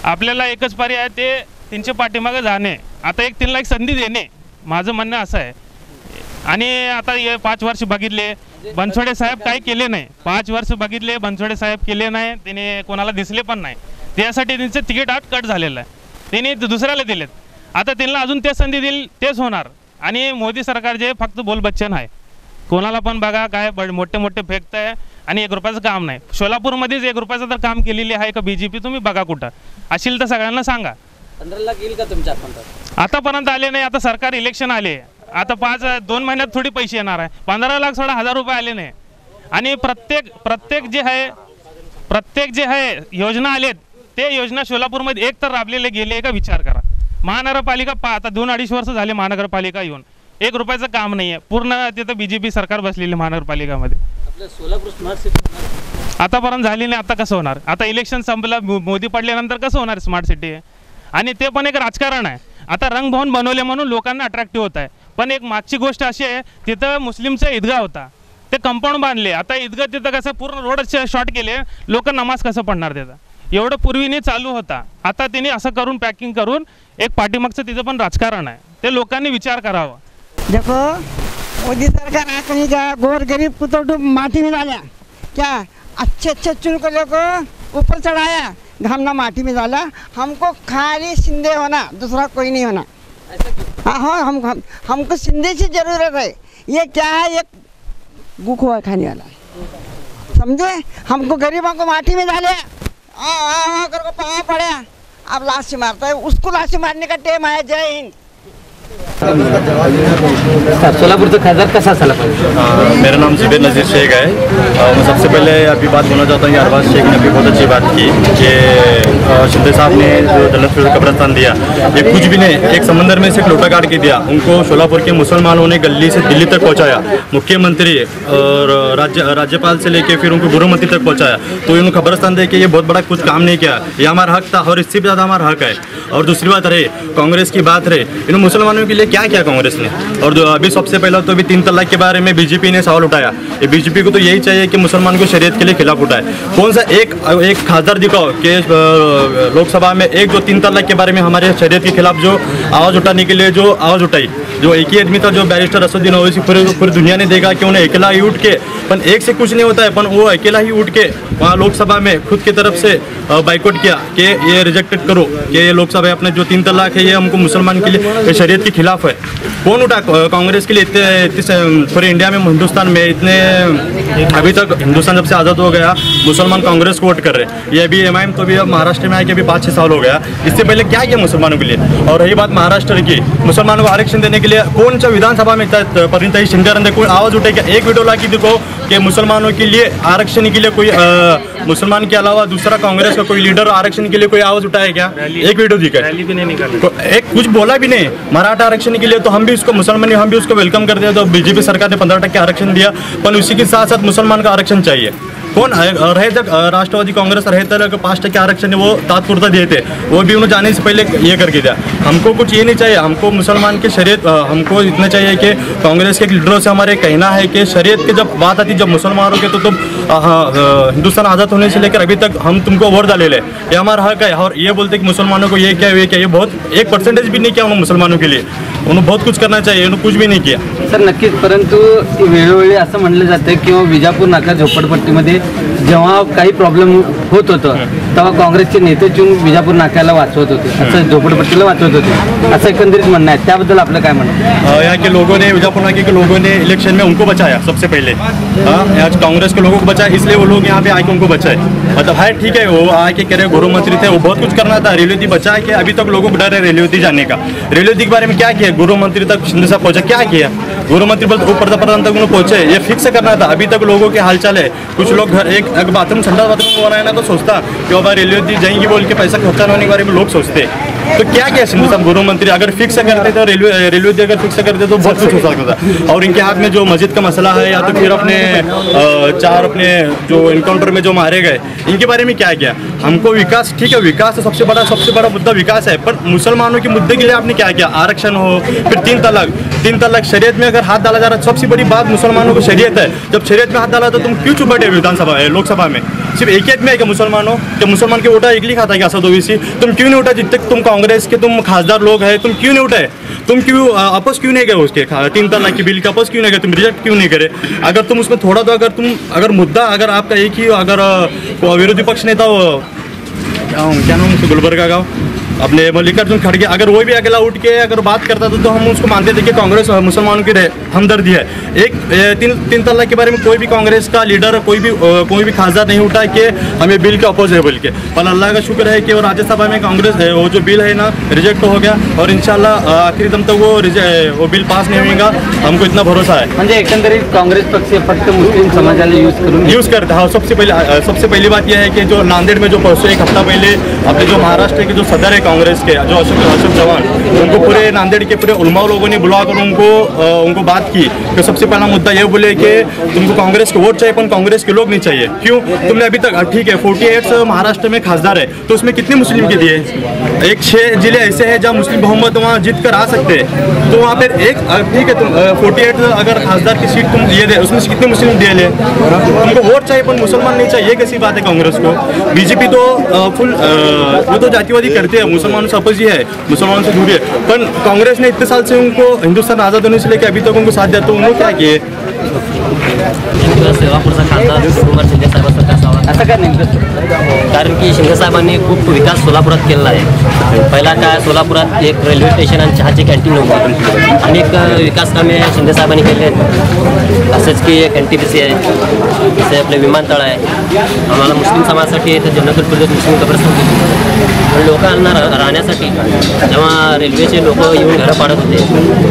आपल्याला एकच पर्याय आहे, ते त्यांचे पाठीमागे जाणे, आता त्यांना एक संधी देणे, माझं म्हणणं असं आहे। आणि आता हे 5 वर्ष बघितले बनसोडे साहेब काही केले नाही, 5 वर्ष बघितले बनसोडे साहेब केले नाही, त्याने कोणाला दिसले पण नाही, त्यासाठी त्यांचं तिकीट आत कट झालेलं आहे, त्यांनी दुसऱ्याला दिलेत। आता त्यांना अजून ते संधी देईल तेच होणार। आणि मोदी सरकार जे फक्त बोलबच्चन आहे, कोणाला पण बघा काय मोठे मोठे फेकत आहे आणि 1 रुपयाचं काम नाही। सोलापूरमध्येच 1 रुपयाचं तर काम केलेली आहे का BJP, तुम्ही बघा कुठं असेल तर सगळ्यांना सांगा। 15 लाख येईल का तुमच्या अकाउंटात? आतापर्यंत आले नाही, आता सरकार इलेक्शन आले, आता 2 महिन्यात थोडी पैसे येणार आहे, 15 लाख 1000 रुपये आले नाही। आणि प्रत्येक जे आहे योजना आलेत ते योजना सोलापूरमध्ये एक तर राबलेले गेले का विचार करा। महानगरपालिका आता 2-2.5 वर्ष झाले महानगरपालिका येऊन, 1 रुपयाचं काम नाही आहे, पूर्ण तिथं BJP सरकार बसलेली महानगरपालिकामध्ये। आपलं सोलापूर स्मार्ट सिटी आतापर्यंत झाली नाही, आता कसं होणार? आता इलेक्शन संपलं, मोदी पडल्यानंतर कसं होणार स्मार्ट सिटी? आणि ते पण एक राजकारण आहे। आता रंगभवन बनवले म्हणून लोकांना अट्रॅक्टिव्ह होत आहे, पण एक मागची गोष्ट अशी आहे, तिथं मुस्लिमचा ईदगाह होता, ते कंपाऊंड बांधले, आता ईदगाह तिथं कसं पूर्ण रोड शॉर्ट केले, लोक नमाज कसं पडणार तिथं? एवढं पूर्वीने चालू होता, आता तिने असं करून पॅकिंग करून एक पाठीमागचं तिथं पण राजकारण आहे, ते लोकांनी विचार करावा। देखो मोदी सरकार आकर क्या गोर गरीब को तो माटी में डाला, क्या अच्छे चुनकर को ऊपर चढ़ाया, घामना माटी में डाला। हमको खाली शिंदे होना, दूसरा कोई नहीं होना। हाँ, हमको शिंदे की ज़रूरत है। ये क्या है, एक गुखुआ खाने वाला है, समझे? हमको गरीबों को माटी में डाले, करके पाया पड़े, अब लाश मारता है, उसको लाश मारने का टाइम आया। जय हिंद। सोलापूरचा खासदार कसा असायला पाहिजे? मेरा नाम जुबेर नज़ीर शेख है। मैं सबसे पहले अभी बात बोलना चाहता हूँ कि अरबाज शेख ने अभी बहुत अच्छी बात की कि शिंदे साहब ने जो दलित कब्रिस्तान दिया, ये कुछ भी नहीं, एक समंदर में से एक लोटा काट के दिया। उनको सोलापुर के मुसलमानों ने गली से दिल्ली तक पहुँचाया, मुख्यमंत्री और राज्यपाल से लेके फिर उनको गृहमंत्री तक पहुँचाया। तो उन्होंने कब्रिस्तान दे के ये बहुत बड़ा कुछ काम नहीं किया, ये हमारा हक था और इससे भी ज़्यादा हमारा हक है। और दूसरी बात रहे कांग्रेस की बात रहे, इन्होंने मुसलमानों के लिए लिए क्या किया कांग्रेस ने। और अभी सबसे पहला तो अभी 3 तलाक के बारे में बीजेपी ने सवाल उठाया। ये बीजेपी को तो यही चाहिए कि मुसलमान को शरीयत के लिए खिलाफ उठाए। कौन सा एक खासदार दिखाओ कि लोकसभा में एक जो 3 तलाक के बारे में हमारे शरीयत के खिलाफ जो आवाज़ उठाने के लिए जो आवाज़ उठाई, जो एक ही आदमी था, जो बैरिस्टर असदुद्दीन ओवैसी। पूरी दुनिया ने देखा कि उन्हें अकेला ही उठ के, पर एक से कुछ नहीं होता है, पर वो अकेला ही उठ के वहाँ लोकसभा में खुद की तरफ से बाइकआउट किया कि ये रिजेक्टेड करो, कि ये लोकसभा अपने जो 3 तलाक है ये हमको मुसलमान के लिए शरीयत के खिलाफ है। कौन उठा कांग्रेस के लिए इतने पूरे इंडिया में, हिंदुस्तान में इतने, अभी तक हिंदुस्तान जब से आज़ाद हो गया मुसलमान कांग्रेस को वोट कर रहे। ये अभी एमआईएम तो भी अब महाराष्ट्र में आए कि अभी 5-6 साल हो गया। इससे पहले क्या किया मुसलमानों के लिए। और रही बात महाराष्ट्र की, मुसलमानों को आरक्षण देने के लिए कौन सा विधानसभा में परिणताई शिंदे कोई आवाज़ उठे क्या? एक वीडियो ला के देखो कि मुसलमानों के लिए आरक्षण के लिए कोई मुसलमान के अलावा दूसरा कांग्रेस का कोई लीडर आरक्षण के लिए कोई आवाज़ उठाया क्या? एक वीडियो दिखा, रैली भी नहीं निकाली, एक कुछ बोला भी नहीं। मराठा आरक्षण के लिए तो हम भी उसको मुसलमान, हम भी उसको वेलकम करते हैं। तो बीजेपी सरकार ने 15% आरक्षण दिया, पर उसी के साथ साथ मुसलमान का आरक्षण चाहिए। कौन रहे तक राष्ट्रवादी कांग्रेस रहे तक 5% आरक्षण है वो तात्पुरता दिए थे, वो भी उन्होंने जाने से पहले ये करके दिया। हमको कुछ ये नहीं चाहिए, हमको मुसलमान की शरीयत, हमको इतना चाहिए कि कांग्रेस के लीडरों से हमारे कहना है कि शरीयत की जब बात आती, जब मुसलमानों के तो तुम हिंदुस्तान आज़ाद होने से लेकर अभी तक हम तुमको वोट डाले ले, ये हमारा हक है। और ये बोलते कि मुसलमानों को ये क्या, ये बहुत 1% भी नहीं किया उन्होंने मुसलमानों के लिए। उन्होंने बहुत कुछ करना चाहिए, उन्होंने कुछ भी नहीं किया सर, नक्कीच. परंतु वेळोवेळी असं म्हणलं जातं किंवा विजापूर नाका झोपडपट्टीमध्ये जेव्हा काही प्रॉब्लेम होत होतं तेव्हा काँग्रेसचे नेते चुन विजापूर नाक्याला वाचवत होते, असं झोपडपट्टीला वाचवत होते, असं एकंदरीत म्हणणं आहे. त्याबद्दल आपलं काय म्हणणं आहे? यहाँ के लोगों ने, विजापुर नाके के लोगों ने इलेक्शन में उनको बचाया सबसे पहले। आज कांग्रेस के लोगों को बचाया, इसलिए वो लोग यहाँ पे आके उनको बचाए। मतलब है ठीक है, वो आके कह रहे गृह मंत्री थे, वो बहुत कुछ करना था, रेलवे बचा के अभी तक लोगों को डर है रेलवे जाने का। रेलवे के बारे में क्या किया? गृह मंत्री तक शिंदे साहब पहुंचा, क्या किया? गृह मंत्री प्रधान तक उन्होंने पहुंचे, ये फिक्स करना था। अभी तक लोगों के हालचाल है, कुछ लोग घर एक बाथरूम, संडास बाथरूम बनाए ना तो सोचता कि बाबा रेलवे जाएंगी बोल के पैसा खर्चा होने के बारे में लोग सोचते। तो क्या किया शिंदे साहब गृह मंत्री? अगर फिक्स करते तो रेलवे अगर फिक्स करते तो बहुत कुछ हो सकता था। और इनके हाथ में जो मस्जिद का मसला है, या तो फिर अपने 4 अपने जो इनकाउंटर में जो मारे गए, इनके बारे में क्या किया? हमको विकास, ठीक है विकास तो सबसे बड़ा मुद्दा विकास है, पर मुसलमानों के मुद्दे के लिए आपने क्या किया? आरक्षण हो, फिर 3 तलाक शरीयत में अगर हाथ डाला जा रहा है, सबसे बड़ी बात मुसलमानों को शरीयत है। जब शरीयत में हाथ डाला तो तुम क्यों चुप बैठे विधानसभा लोकसभा में? सिर्फ एक ही आदमी है क्या मुसलमानों? क्या मुसलमान के वोटा एक ही खाता है क्या? असद ओवैसी तुम क्यों नहीं उठा? जितने तुम कांग्रेस के तुम खासदार लोग हैं, तुम क्यों नहीं उठाए? तुम क्यों आपस क्यों नहीं गए उसके 3 तलाक के बिल के आपस क्यों नहीं गए? तुम रिजेक्ट क्यों नहीं करे? अगर तुम उसमें थोड़ा तो अगर मुद्दा अगर आपका एक ही, अगर विरोधी पक्ष नेता क्या नाम उसको, गुलबर्गा गाँव अपने मल्लिकार्जुन खड़गे, अगर वो भी अकेला उठ के अगर बात करता तो हम उसको मानते थे कि कांग्रेस मुसलमानों की हमदर्दी है। एक 3 तलाक के बारे में कोई भी कांग्रेस का लीडर, कोई भी खासदार नहीं उठा कि हमें बिल के अपोज है बोल के। पर अल्लाह का शुक्र है कि वो राज्यसभा में कांग्रेस वो जो बिल है ना रिजेक्ट हो गया, और इंशाल्लाह आखिरी दम तक वो बिल पास नहीं होगा, हमको इतना भरोसा है। म्हणजे एकंदरीत काँग्रेस पक्ष फक्त मुस्लिम समाजाला यूज करता है। सबसे पहली बात यह है कि जो नांदेड़ में जो परसों 1 हफ्ता पहले अपने जो महाराष्ट्र के जो सदर है कांग्रेस के, जो अशोक चौहान, उनको पूरे नांदेड़ के पूरे उलमा लोगों ने बुलाकर उनको बात की कि सबसे पहला मुद्दा ये बोले कि तुमको कांग्रेस को वोट चाहिए, पर कांग्रेस के लोग नहीं चाहिए। क्यों? तुमने अभी तक, ठीक है 48 महाराष्ट्र में खासदार है, तो उसमें कितने मुस्लिम के दिए? एक 6 जिले ऐसे हैं जहाँ मुस्लिम बहुमत वहाँ जीत कर आ सकते हैं, तो वहाँ पर एक, ठीक है तुम 48 अगर खासदार की सीट तुम ये दे, उसमें से कितने मुस्लिम दे ले? तुमको वोट चाहिए पर मुसलमान नहीं चाहिए, कैसी बात है कांग्रेस को? बीजेपी तो फुल वो तो जातिवादी करते हैं, मुसलमानों से अपोज ही है, मुसलमानों से दूरी है। पर कांग्रेस ने इतने साल से उनको हिंदुस्तान आज़ाद होने से लेकर अभी तक उनको साथ दिया, तो उन्होंने क्या किए? सोलापूरचा खासदार कुमार शिंदे साहेबांसारखा असावा, असं काय नेमकं? कारण की शिंदे साहेबांनी खूप विकास सोलापुरात केलेला आहे. पहिला काय सोलापुरात एक रेल्वे स्टेशन आणि चहाची कॅन्टीन नव्हती, अनेक विकास कामे शिंदे साहेबांनी केले आहेत. तसेच की एक NTPC आहे, तसे आपले विमानतळ आहे. आम्हाला मुस्लिम समाजासाठी इथं जन्नतुल फिरदौस मुस्लिम कब्रस्तान दिली, पण लोकांना राहण्यासाठी जेव्हा रेल्वेचे लोक येऊन घरं पाडत होते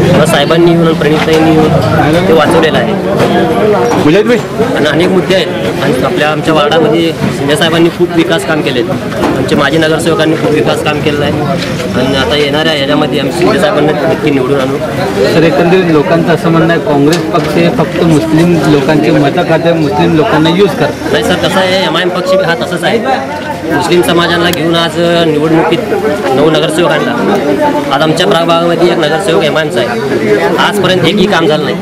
तेव्हा साहेबांनी येऊन, प्रणिताईंनी येऊन ते वाचवलेलं आहे. आणि अनेक मुद्दे आहेत, आणि आमच्या वार्डामध्ये शिंदे साहेबांनी खूप विकास काम केलेत. आमचे माजी नगरसेवकांनी खूप विकास काम केलेलं आहे, आणि आता येणाऱ्या याच्यामध्ये आम्ही शिंदे साहेबांना नक्की निवडून आणू. तर एकंदरीत लोकांचं असं म्हणणं आहे काँग्रेस पक्ष फक्त मुस्लिम लोकांचे मतं खाते, मुस्लिम लोकांना यूज करतात. नाही सर, कसं आहे MIM पक्ष हा तसंच आहे. मुस्लिम समाजाला घेऊन आज निवडणुकीत 9 नगरसेवक आणला. आज आमच्या भागामध्ये एक नगरसेवक एमआयएमचा आहे. आजपर्यंत एकही काम झालं नाही,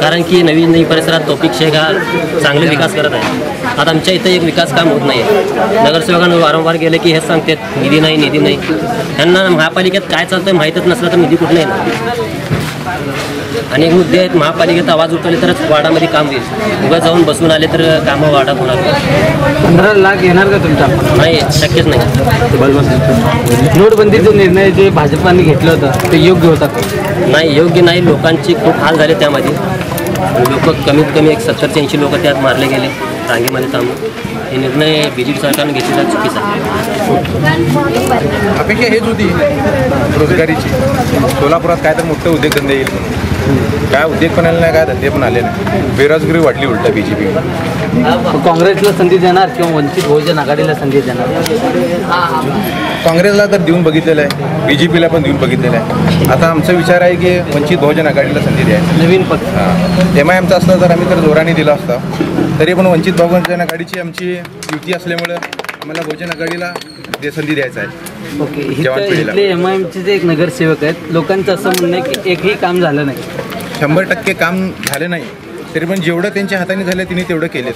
कारण की नवीन परिसरात तौफिक शेख हा चांगले विकास करत आहे. आता आमच्या इथं एक विकास काम होत नाही आहे. नगरसेवकांना वारंवार गेले की हेच सांगतात निधी नाही. त्यांना महापालिकेत काय चालतं माहीतच नसलं तर निधी कुठं नाही. अनेक मुद्दे आहेत, महापालिकेत आवाज उठवले तरच वार्डामध्ये काम होईल. उगा जाऊन बसून आले तर कामं वार्डात होणार 15 लाख येणार का तुमचा? नाही, शक्यच नाही. नोटबंदीचा निर्णय जे भाजपाने घेतलं होतं ते योग्य होता? नाही, योग्य नाही. लोकांची खूप हाल झाले त्यामध्ये. लोक कमीत कमी 70-80 लोक त्यात मारले गेले रांगेमध्ये थांबून. हे निर्णय BJP सरकारने घेतलेला चुकीचा आहे. अपेक्षा हेच होती रोजगारीची. सोलापुरात काय तर मोठे उद्योगधंदे येईल म्हणून. काय उद्योग पण आले नाही, काय धंदे पण आले नाही. बेरोजगारी वाढली उलटा BJP. काँग्रेसला संधी देणार किंवा वंचित बहुजन आघाडीला संधी देणार? काँग्रेसला तर देऊन बघितलेलं आहे, BJPला पण देऊन बघितलेलं आहे. आता आमचा विचार आहे की वंचित बहुजन आघाडीला संधी द्यायची. नवीन पक्ष MIMचा असतं तर आम्ही तर जोराने दिला असता. तरी पण वंचित बहुजन आघाडीची आमची युती असल्यामुळं आम्हाला बहुजन आघाडीला संधी द्यायचं आहे. ओके. इथले MIMचे जे एक नगरसेवक आहेत, लोकांचं असं म्हणणं आहे की एकही काम झालं नाही. 100% काम झालं नाही, तरी पण जेवढं त्यांच्या हाताने झालं त्यांनी तेवढं केलेत.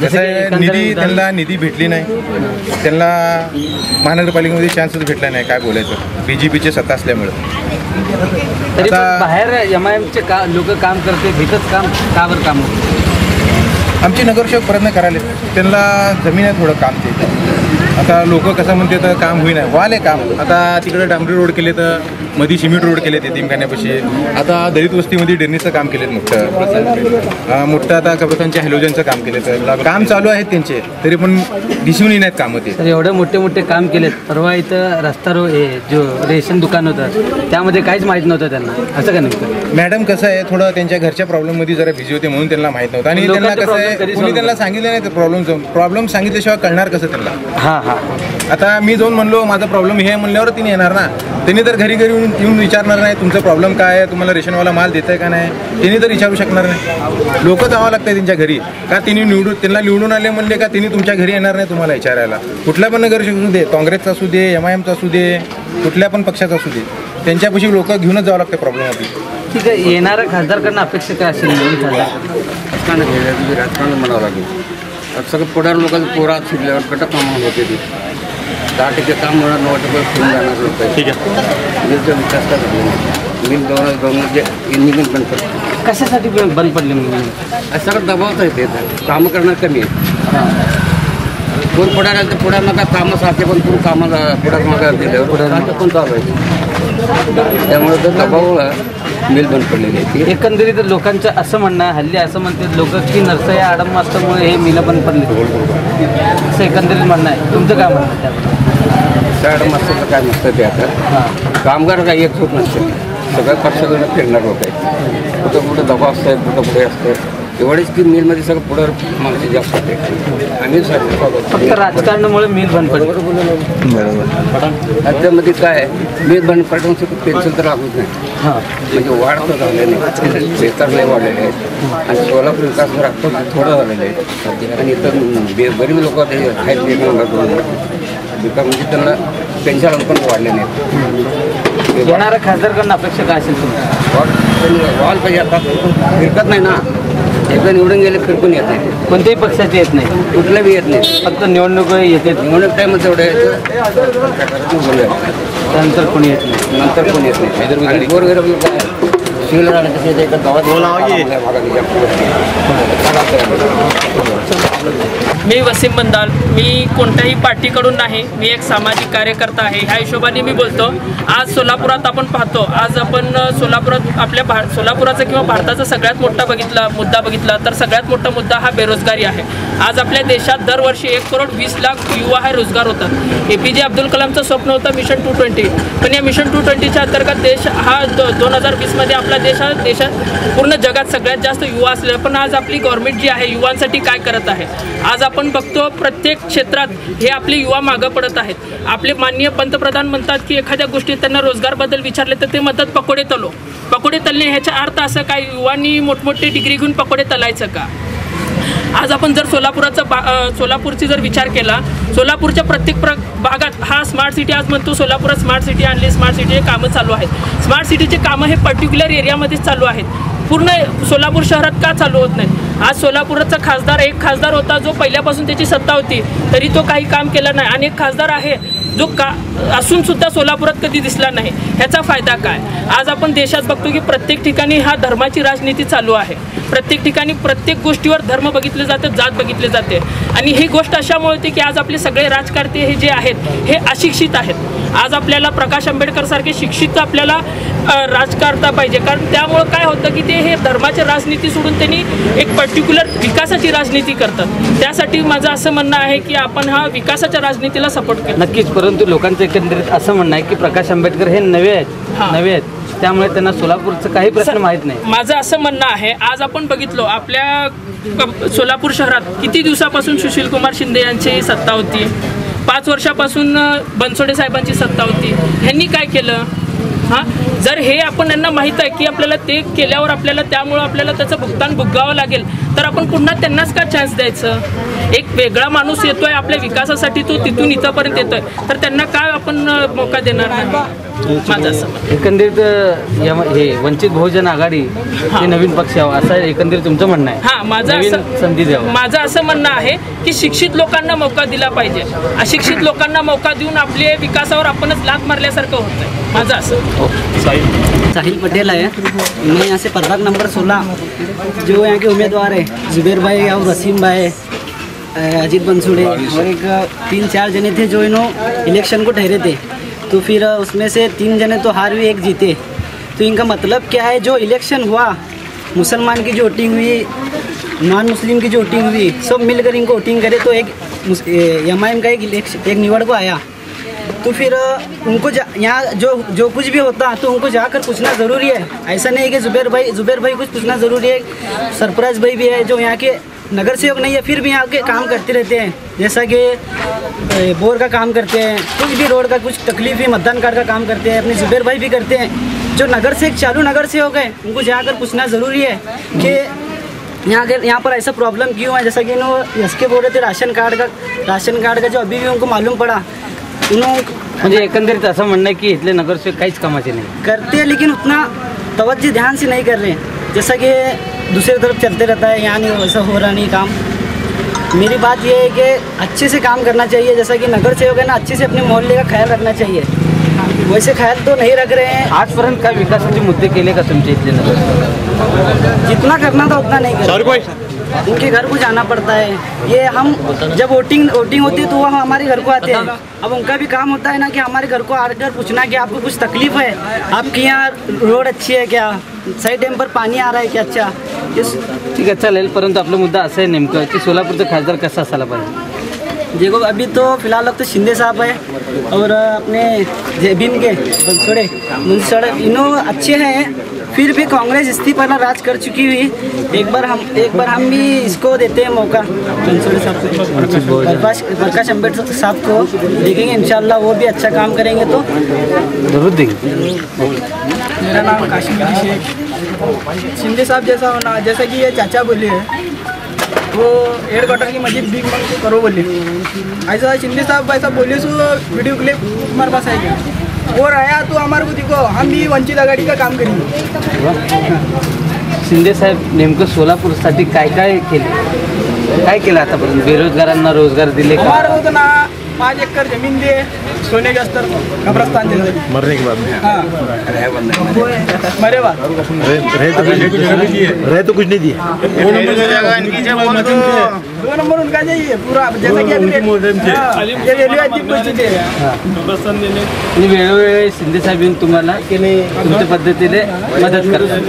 जसं आहे निधी भेटली नाही, त्यांना महानगरपालिकेमध्ये चान्सच भेटला नाही. काय बोलायचं, BJPची सत्ता असल्यामुळं. तरी बाहेर MIMचे लोक काम करते, भीतच कावर काम होतं. आमचे नगरसेवक प्रयत्न करायले, त्यांना जमीन आहे थोडं काम ते. आता लोक कसं म्हणते तर काम होईना, वाले काम. आता तिकडे डांबरी रोड केले तर मध्ये सिमेंट रोड केले ते तीमखान्यापाशी. आता दलित वस्तीमध्ये डेरणीचं काम केलेत मोठं आता कब्रस्तानच्या हॅलोजनचं काम केले. तर काम चालू आहेत त्यांचे, तरी पण दिसून येत नाहीत कामं ते. तर एवढे मोठे काम केलेत. परवा इथं रस्ता जो रेशन दुकान होतं त्यामध्ये काहीच माहीत नव्हतं त्यांना, असं का नव्हतं? मॅडम कसं आहे, थोडं त्यांच्या घरच्या प्रॉब्लेममध्ये जरा बिझी होते म्हणून त्यांना माहीत नव्हतं. आणि त्यांना कसं आहे, कोणी त्यांना सांगितलं नाही तर प्रॉब्लेम सांगितल्याशिवाय कळणार कसं त्यांना? आता मी जाऊन म्हणलो माझा प्रॉब्लेम हे म्हणल्यावर तिने येणार ना. त्यांनी तर घरी येऊन विचारणार नाही तुमचा प्रॉब्लेम काय आहे, तुम्हाला रेशनवाला माल देत आहे का नाही, त्यांनी तर विचारू शकणार नाही. लोक जावं लागतं त्यांच्या घरी. का त्यांना निवडून आले म्हणले का त्यांनी तुमच्या घरी येणार नाही तुम्हाला विचारायला? कुठल्या पण नगरसेवक असू दे, काँग्रेसचा असू दे, MIMचा असू दे, कुठल्या पण पक्षाचा असू दे, त्यांच्यापाशी लोक घेऊनच जावं लागतं प्रॉब्लेम आपली. ठीक आहे. येणाऱ्या खासदारकडनं अपेक्षा काय असेल? राजकारण म्हणावं लागेल. सगळं पुढार लोकांचं पोरा शिकल्यावर कटक कामं होते ती 10% काम होणार, 90% फिरून जाणार लोक. ठीक आहे. मिलचा विकास का झाला? मिल 2002 इंजिनिअरिंग बंद पडली. कशासाठी बंद पडली? सगळं दबावच आहे ते. कामं करणार कमी आहे. कोण पुढार आलं तर पुढार नका कामं सारखे, पण पूर्ण कामाला पुढार मागा दिल्यावर पुढार पण चालू आहे. त्यामुळे तर दबाव मिल बंद पडलेली आहे. एकंदरीत लोकांचं असं म्हणणं आहे, हल्ली असं म्हणतात लोक की नरसई आडम असल्यामुळे हे मिलं बंद पडली, असं एकंदरीत म्हणणं आहे. तुमचं काय म्हणणं त्याबद्दल? आडम असतं काय नसतं ते. आता कामगार काही एकजूट नसते, सगळ्या पक्षाकडून फिरणार लोक आहेत. कुठं कुठं दबाव असतात, कुठं पुढे असतं. एवढेच की मिलमध्ये सगळं पुढं माणसं जास्त होते. आम्ही फक्त राजकारणामुळे मिल बंद पडली. बरोबर. त्यामध्ये काय मिल बंद पडून पेन्शन तर लागूच नाही. म्हणजे वाढ तर झालेली नाही, बेकार नाही वाढलेले आहेत. आणि सोलापूर विकास जर थोडं झालेलं आहे. आणि इथं गरीब लोक आहेत विकास म्हणजे त्यांना पेन्शन पण वाढले नाहीत. येणाऱ्या खासदारकडनं अपेक्षा काय असेल तुमची? वाल पाहिजे. आता फिरकत नाही ना, एकदा निवडून गेले फिरकून येत नाही. कोणत्याही पक्षाचे येत नाही, कुठल्या बी येत नाही. फक्त निवडणूक येते. निवडणूक टाईमच एवढं यायचं, त्यानंतर कोणी येत नाही. नंतर कोणी येत नाही. गोरगरीब लोक शिवला राहण्याचे गावात मी वसीम बंदाल. मी कोणत्याही पार्टीकडून नाही, मी एक सामाजिक कार्यकर्ता आहे. ह्या हिशोबाने मी बोलतो. आज सोलापुरात आपण पाहतो, आज आपण सोलापुरात आपल्या सोलापुराचा किंवा भारताचा सगळ्यात मोठा मुद्दा बघितला तर सगळ्यात मोठा मुद्दा हा बेरोजगारी आहे. आज आपल्या देशात दरवर्षी 1,20,00,000 युवा हे रोजगार होतात. APJ अब्दुल कलामचं स्वप्न होतं मिशन 220, पण या मिशन 220च्या अंतर्गत देश हा 2020मध्ये आपला देशात पूर्ण जगात सगळ्यात जास्त युवा असले, पण आज आपली गव्हर्नमेंट जी आहे युवांसाठी काय करत आहे? आज आपण बघतो प्रत्येक क्षेत्रात हे आपले युवा मागं पडत आहेत. आपले माननीय पंतप्रधान म्हणतात की एखाद्या गोष्टीत त्यांना रोजगारबद्दल विचारले तर ते म्हणतात पकोडे तलो. पकोडे तलणे ह्याचा अर्थ असं काय, युवांनी मोठमोठे डिग्री घेऊन पकोडे तलायचं का? आज आपण जर सोलापूरची जर विचार केला, सोलापूरच्या प्रत्येक भागात हा स्मार्ट सिटी आज म्हणतो सोलापुरात स्मार्ट सिटी आणली, स्मार्ट सिटीचे कामं चालू आहेत. स्मार्ट सिटीचे कामं हे पर्टिक्युलर एरियामध्येच चालू आहेत, पूर्ण सोलापूर शहरात का चालू होत नाहीत. आज सोलापुराचा एक खासदार होता जो पहिल्यापासून त्याची सत्ता होती तरी तो काही काम केलं नाही, आणि एक खासदार आहे जो असून सुद्धा सोलापुरात कधी दिसला नाही. ह्याचा फायदा काय? आज आपण देशात बघतो की प्रत्येक ठिकाणी हा धर्माची राजनीती चालू आहे. प्रत्येक ठिकाणी प्रत्येक गोष्टीवर धर्म बघितले जाते, जात बघितले जाते, आणि ही गोष्ट अशामुळे होती की आज आपले सगळे राजकारते हे जे आहेत हे अशिक्षित आहेत. आज आपल्याला प्रकाश आंबेडकर सारखे शिक्षित आपल्याला राजकारता पाहिजे, कारण त्यामुळं काय होतं की ते हे धर्माची राजनीती सोडून त्यांनी एक पर्टिक्युलर विकासाची राजनीती करतात. त्यासाठी माझं असं म्हणणं आहे की आपण हा विकासाच्या राजनीतीला सपोर्ट केला. नक्कीच, परंतु लोकांचं एकंदरीत असं म्हणणं आहे की प्रकाश आंबेडकर हे नवे आहेत, त्यामुळे त्यांना सोलापूरचं काही प्रश्न माहीत नाही. माझं असं म्हणणं आहे, आज आपण बघितलो आपल्या सोलापूर शहरात किती दिवसापासून सुशील कुमार शिंदे यांची सत्ता होती, 5 वर्षापासून बनसोडे साहेबांची सत्ता होती. ह्यांनी काय केलं? जर हे आपण यांना माहीत आहे की आपल्याला ते केल्यावर त्यामुळं आपल्याला त्याचं भुगतान भोगावं लागेल, तर आपण पुन्हा त्यांनाच का चान्स द्यायचं? एक वेगळा माणूस येतोय आपल्या विकासासाठी, तो तिथून इथंपर्यंत येतोय, तर त्यांना काय आपण मौका देणार नाही? माझं असं एकंदरीत हे वंचित बहुजन आघाडी हे नवीन पक्ष यावं असं एकंदरीत तुमचं म्हणणं आहे. माझं असं म्हणणं आहे की शिक्षित लोकांना मौका दिला पाहिजे. अशिक्षित लोकांना मौका देऊन आपल्या विकासावर आपणच लाथ मारल्यासारखं होतंय. माझं असं साहिल पटेल है, मैं यहाँ से प्रभाग नंबर 16 जो यहाँ के उम्मीदवार है जुबेर भाई और रसीम भाई, अजीत बंसुड़े और एक 3-4 जने थे जो इलेक्शन को ठहरे थे, तो फिर उसमें से 3 जने तो हार हुए, 1 जीते. तो इनका मतलब क्या है? जो इलेक्शन हुआ, मुसलमान की जो वोटिंग हुई, नॉन मुस्लिम की जो वोटिंग हुई, सब मिलकर इनको वोटिंग करे तो एक MIM का एक निवड़ को आया. तो फिर उनको यहाँ जो कुछ भी होता तो उनको जाकर पूछना ज़रूरी है. ऐसा नहीं कि जुबेर भाई कुछ पूछना ज़रूरी है. सरफराज भाई भी है जो यहाँ के नगर सेवक नहीं है, फिर भी यहाँ के काम करते रहते हैं, जैसा कि बोर का काम करते हैं, कुछ भी रोड का कुछ तकलीफ है, मतदान कार्ड का काम करते हैं. अपने जुबेर भाई भी करते हैं. जो चालू नगर सेवक है उनको जाकर पूछना ज़रूरी है कि यहाँ पर ऐसा प्रॉब्लम क्यों है. जैसा कि इसके बोल रहे थे राशन कार्ड का जो अभी भी उनको मालूम पड़ा, म्हणजे एकंदरीत असं म्हणणं आहे की इथले नगरसेवक काहीच कामाचे नाही करते हैं, लेकिन उतना तवज्जो ध्यान से नहीं कर रहे हैं. जैसा कि दूसरी तरफ चलते रहता है, यहाँ नहीं वैसा हो रहा नहीं काम. मेरी बात ये है कि अच्छे से काम करना चाहिए. जैसा कि नगर सेवक है ना, अच्छे से अपने मोहल्ले का ख्याल रखना चाहिए. वैसे ख्याल तो नहीं रख रहे हैं. आजपर्यंत काय विकासाचे मुद्दे केले का तुमच्या इथले नगर? जितना करना था उतना नहीं कर. उनके घर को जाना पड़ता है. ये हम जब वोटिंग होती है तो वो हमारे घर को आते हैं. अब उनका भी काम होता है ना कि हमारे घर को आकर पूछना कि आपको कुछ तकलीफ है, आपके यहाँ रोड अच्छी है क्या, सही टाइम पर पानी आ रहा है क्या. अच्छा ठीक आहे, चालेल. परंतु आपला मुद्दा असा आहे नेमकं की सोलापूरचा खासदार कसा असायला पाहिजे? देखो अभी तो फिलहाल अब तो शिंदे साहब है और अपने जेबिन के बनसोड़े इन्हों अच्छे हैं. फिर भी कांग्रेस इस्तीफा राज कर चुकी हुई. एक बार हम भी इसको देते हैं मौका, बनसोड़े साहब को, प्रकाश अम्बेडकर साहब को देखेंगे. इंशाल्लाह वो भी अच्छा काम करेंगे तो जरूर देंगे. मेरा नाम काशिम अली शेख. शिंदे साहब जैसा होना, जैसा कि ये चाचा बोले हैं, वो 1 क्वार्टर की मस्जिद भी करो बोले. ऐसा शिंदे साहब ऐसा बोले सो वीडियो क्लिप हमारे पास आएगा और आया तो हमारे को देखो, हम भी वंचित आघाड़ी का काम करेंगे. शिंदे साहेब नेमकं सोलापूरसाठी काय केलं आतापर्यंत? बेरोजगारांना रोजगार दिले का? हमारे को तो ना 5 एकड़ जमीन दिए, सोने के अस्तर कब्रस्तान दे मरने के बाद में. हाँ, मरे बाद रहे तो कुछ नहीं दिए. 2 नंबर उनका चाहिए पूरा. जैसा कि वेळोवेळी शिंदे साहेब येऊन तुम्हाला तुमच्या पद्धतीने मदत करतात.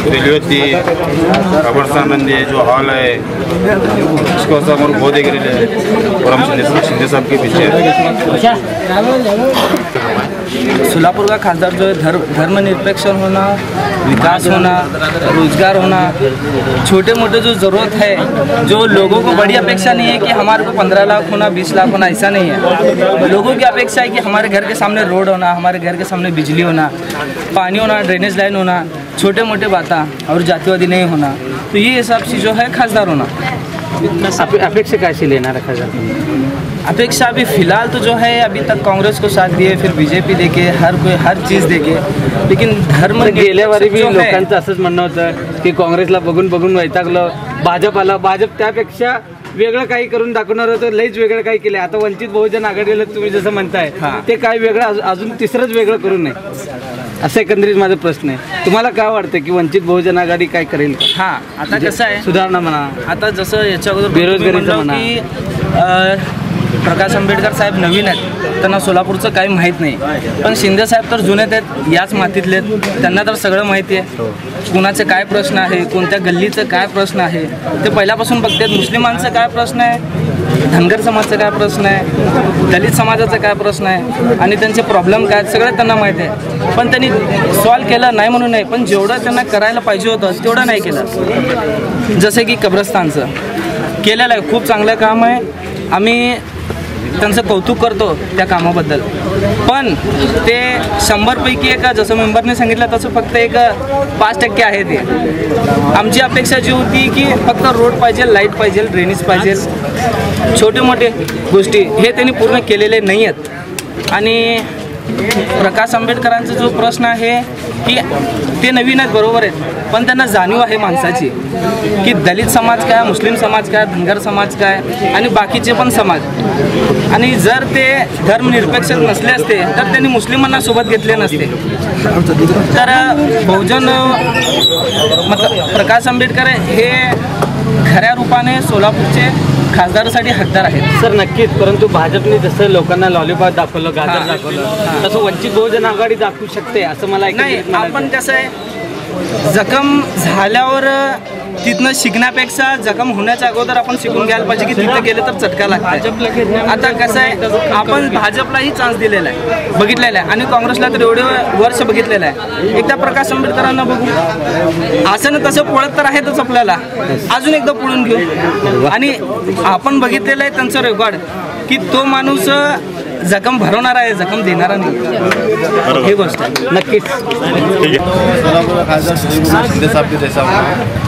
रेलवे थी, कब्रस्तान मंदिर जो हॉल है उसको हमारे पौधे गिरे और हम शिंदे साहब के पीछे सोलापुर का खासदार जो है धर्मनिरपेक्ष होना, विकास होना, रोजगार होना, छोटे मोटे जो ज़रूरत है, जो लोगों को बड़ी अपेक्षा नहीं है कि हमारे को 15 लाख होना, 20 लाख होना, ऐसा नहीं है। लोगों की अपेक्षा है कि हमारे घर के सामने रोड होना, हमारे घर के सामने बिजली होना, पानी होना, ड्रेनेज लाइन होना, छोटे मोटे बातें और जातिवादी नहीं होना। तो ये सब चीज़ों है खासदार होना। अपेक्षा कैसी लेना रखा जाता है? अपेक्षा अभी फिलहाल तो जो है अभी तक काँग्रेस को साथ दिए, फिर बीजेपी देके, हर कोई हर चीज़ देके, लेकिन धर्म गेल्या वारी बी लोकांचं असंच म्हणणं होतं की काँग्रेसला बघून बघून वैतागलं, भाजप आला, भाजप त्यापेक्षा वेगळं काही करून दाखवणार होतं, लईच वेगळं काही केलं. आता वंचित बहुजन आघाडीला तुम्ही जसं म्हणताय ते काय वेगळं अजून तिसरंच वेगळं करू नये, असं एकंदरीत माझा प्रश्न आहे. तुम्हाला काय वाटतं की वंचित बहुजन आघाडी काय करेल? हां, आता कसं आहे, सुधारणा म्हणा, आता जसं याच्या अगोदर बेरोजगारीचं म्हणा की प्रकाश आंबेडकर साहेब नवीन आहेत, त्यांना सोलापूरचं काही माहीत नाही, पण शिंदे साहेब तर जुने आहेत, याच मातीतले आहेत, त्यांना तर सगळं माहिती आहे. कुणाचे काय प्रश्न आहे, कोणत्या गल्लीचं काय प्रश्न आहे ते पहिल्यापासून बघतात. मुस्लिमांचं काय प्रश्न आहे, धनगर समाजाचा काय प्रश्न आहे, दलित समाजाचा काय प्रश्न आहे आणि त्यांचे प्रॉब्लेम काय सगळं त्यांना माहीत आहे. पण त्यांनी सॉल्व केलं नाही म्हणून नाही, पण जेवढं त्यांना करायला पाहिजे होतं तेवढं नाही केलं. जसे की कब्रस्तानचं केलेलं आहे, खूप चांगलं काम आहे, आम्ही त्यांचं कौतुक करतो त्या कामाबद्दल. पण ते 100पैकी एक, जसं मेंबरने सांगितलं तसं फक्त एक 5% आहे. ते आमची अपेक्षा जी होती की फक्त रोड पाहिजे, लाईट पाहिजे, ड्रेनेज पाहिजे, छोटे मोठे गोष्टी हे त्यांनी पूर्ण केलेले नाही आहेत. आणि प्रकाश आंबेडकरांचा जो प्रश्न आहे की ते नवीन आहेत बरोबर आहेत, पण त्यांना जाणीव आहे माणसाची की दलित समाज काय, मुस्लिम समाज काय, धनगर समाज काय आणि बाकीचे पण समाज. आणि जर ते धर्मनिरपेक्ष नसले असते तर त्यांनी मुस्लिमांना सोबत घेतले नसते. तर बहुजन प्रकाश आंबेडकर हे खऱ्या रूपाने सोलापूरचे खासदारासाठी हकदार आहेत. सर नक्कीच, परंतु भाजपने जसं लोकांना लॉलीपॉप दाखवलं, गाजर दाखवलं, तसं वंचित बहुजन आघाडी दाखवू शकते असं मला नाही. आपण कसं आहे, जखम झाल्यावर तिथनं शिकण्यापेक्षा जखम होण्याच्या अगोदर आपण शिकून घ्यायला पाहिजे की तिथं गेलं तर चटका लागतो. आता कसं आहे, आपण भाजपलाही चान्स दिलेला आहे, बघितलेला आहे, आणि काँग्रेसला तर एवढे वर्ष बघितलेलं आहे. एकदा प्रकाश आंबेडकरांना बघू, असं ना तसं पळत तर आहेतच आपल्याला, अजून एकदा पळून घेऊ. आणि आपण बघितलेलं आहे त्यांचं रेकॉर्ड की तो माणूस जखम भरवणारा आहे, जखम देणारा नाही. ही गोष्ट नक्कीच सोलापुर खासदार शिंदे साहब के जैसा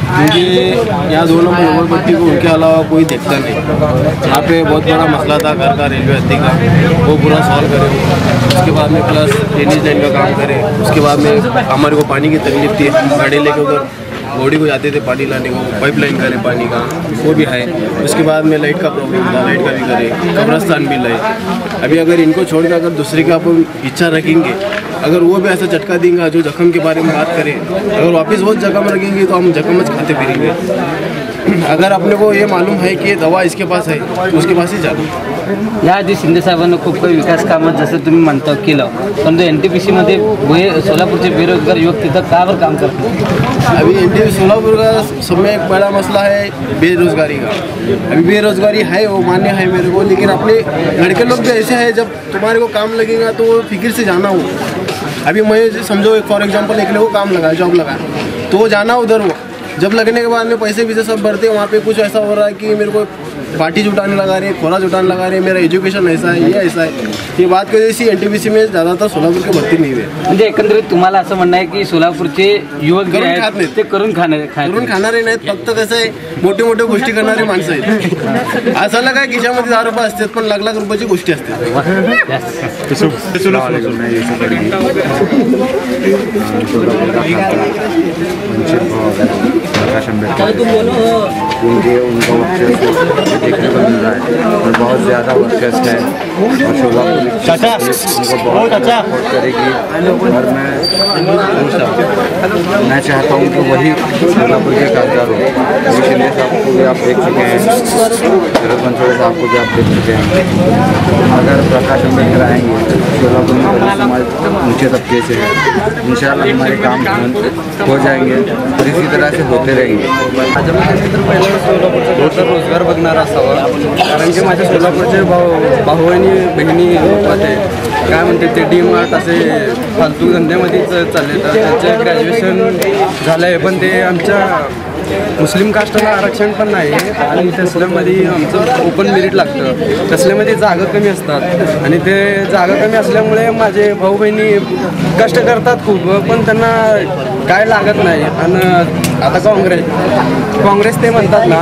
क्योंकि यहाँ दोनों झोपड़पट्टी को उनके अलावा कोई देखता नहीं. यहाँ पे बहुत बड़ा मसला था घर का, रेलवे हत्ती का, वो पूरा सॉल्व करे. उसके बाद में प्लस ड्रेनेज लाइन का काम करे. उसके बाद में हमारे को पानी की तकलीफ थी, गाड़ी लेके उधर घोड़ी को जाते थे पानी लाने को, पाइपलाइन करे पानी का, वो भी है. उसके बाद में लाइट का प्रॉब्लम था, लाइट का भी करे, कब्रस्तान भी लाए. अभी अगर इनको छोड़ कर अगर दूसरे का अपन इच्छा रखेंगे, अगर वो भी ऐसा झटका देंगे जो जख्म के बारे में बात करें, अगर वापस वो जख्म रखेंगे तो हम जख्म खाते फिरेंगे. अगर अपने को ये मालूम है कि दवा इसके पास है तो उसके पास ही जाओ. याआधी शिंदे साहेबांना खूप काही विकास कामं जसं तुम्ही म्हणता केलं, परंतु NTPCमध्ये सोलापूरचे बेरोजगार युवक तिथं का बरं काम करतात? अभी NTPC सोलापुर का सब में एक बड़ा मसला है बेरोजगारी का. अभी बेरोजगारी है, वो मान्य है मेरे को, लेकिन अपने लड़के लोग भी ऐसे हैं जब तुम्हारे को काम लगेगा तो फिक्र से जाना हो. अभी मैं समझो फॉर एग्जांपल एक लोगों को काम लगा, जॉब लगा, तो वो जाना उधर, वो जब लगने के बाद में पैसे भी सब भरते, वहाँ पे कुछ ऐसा हो रहा है कि मेरे को पार्टी जुटाने लगा रहे, खोला जुटाने लगा रहे, मेरा एज्युकेशन ऐसा है, ये ऐसा है. ये बात कधी सी NTPC में ज़्यादातर सोलापूर के भरती नहीं हुए. म्हणजे एकंदरीत तुम्हाला असं म्हणणं आहे की सोलापूरचे युवक जे आहेत ते करून खाणारे नाहीत, फक्त कसं आहे मोठे मोठे गोष्टी करणारे माणसं आहेत. असं ना काय खिशामध्ये 10 रुपये असतात, पण लाख लाख रुपयाची गोष्टी असतात. प्रकाश आंबेडकर उनका वर्चस्व देखने को मिल रहा है और बहुत ज़्यादा वर्चस्व है. और सोलापुर उनको बहुत सपोर्ट करेगी. और मैं चाहता हूँ कि वही सोलापुर के खासदार हो. शिंदे साहब को भी आप देख चुके हैं, शरद बनसोड़े साहब को भी आप देख चुके हैं. अगर प्रकाश आंबेडकर आएंगे सोलापुर में दलित समाज ऊँचे तबके से है, इंशाल्लाह हमारे काम हो जाएंगे और इसी तरह से होते रहेंगे. सोलापूरचा रोजगार बघणारा असावा, कारण की माझ्या सोलापूरचे भाऊ आणि बहिणी होते, काय म्हणते ते डी मार्ट असे फालतू धंद्यामध्येच चालले. तर त्यांचं ग्रॅज्युएशन झालं आहे, पण ते आमच्या मुस्लिम कास्टला आरक्षण पण नाही आणि तसल्यामध्ये आमचं ओपन मेरिट लागतं. तसल्यामध्ये जागा कमी असतात आणि ते जागा कमी असल्यामुळे माझे भाऊ बहिणी कष्ट करतात खूप, पण त्यांना काय लागत नाही. आणि आता काँग्रेस ते म्हणतात ना,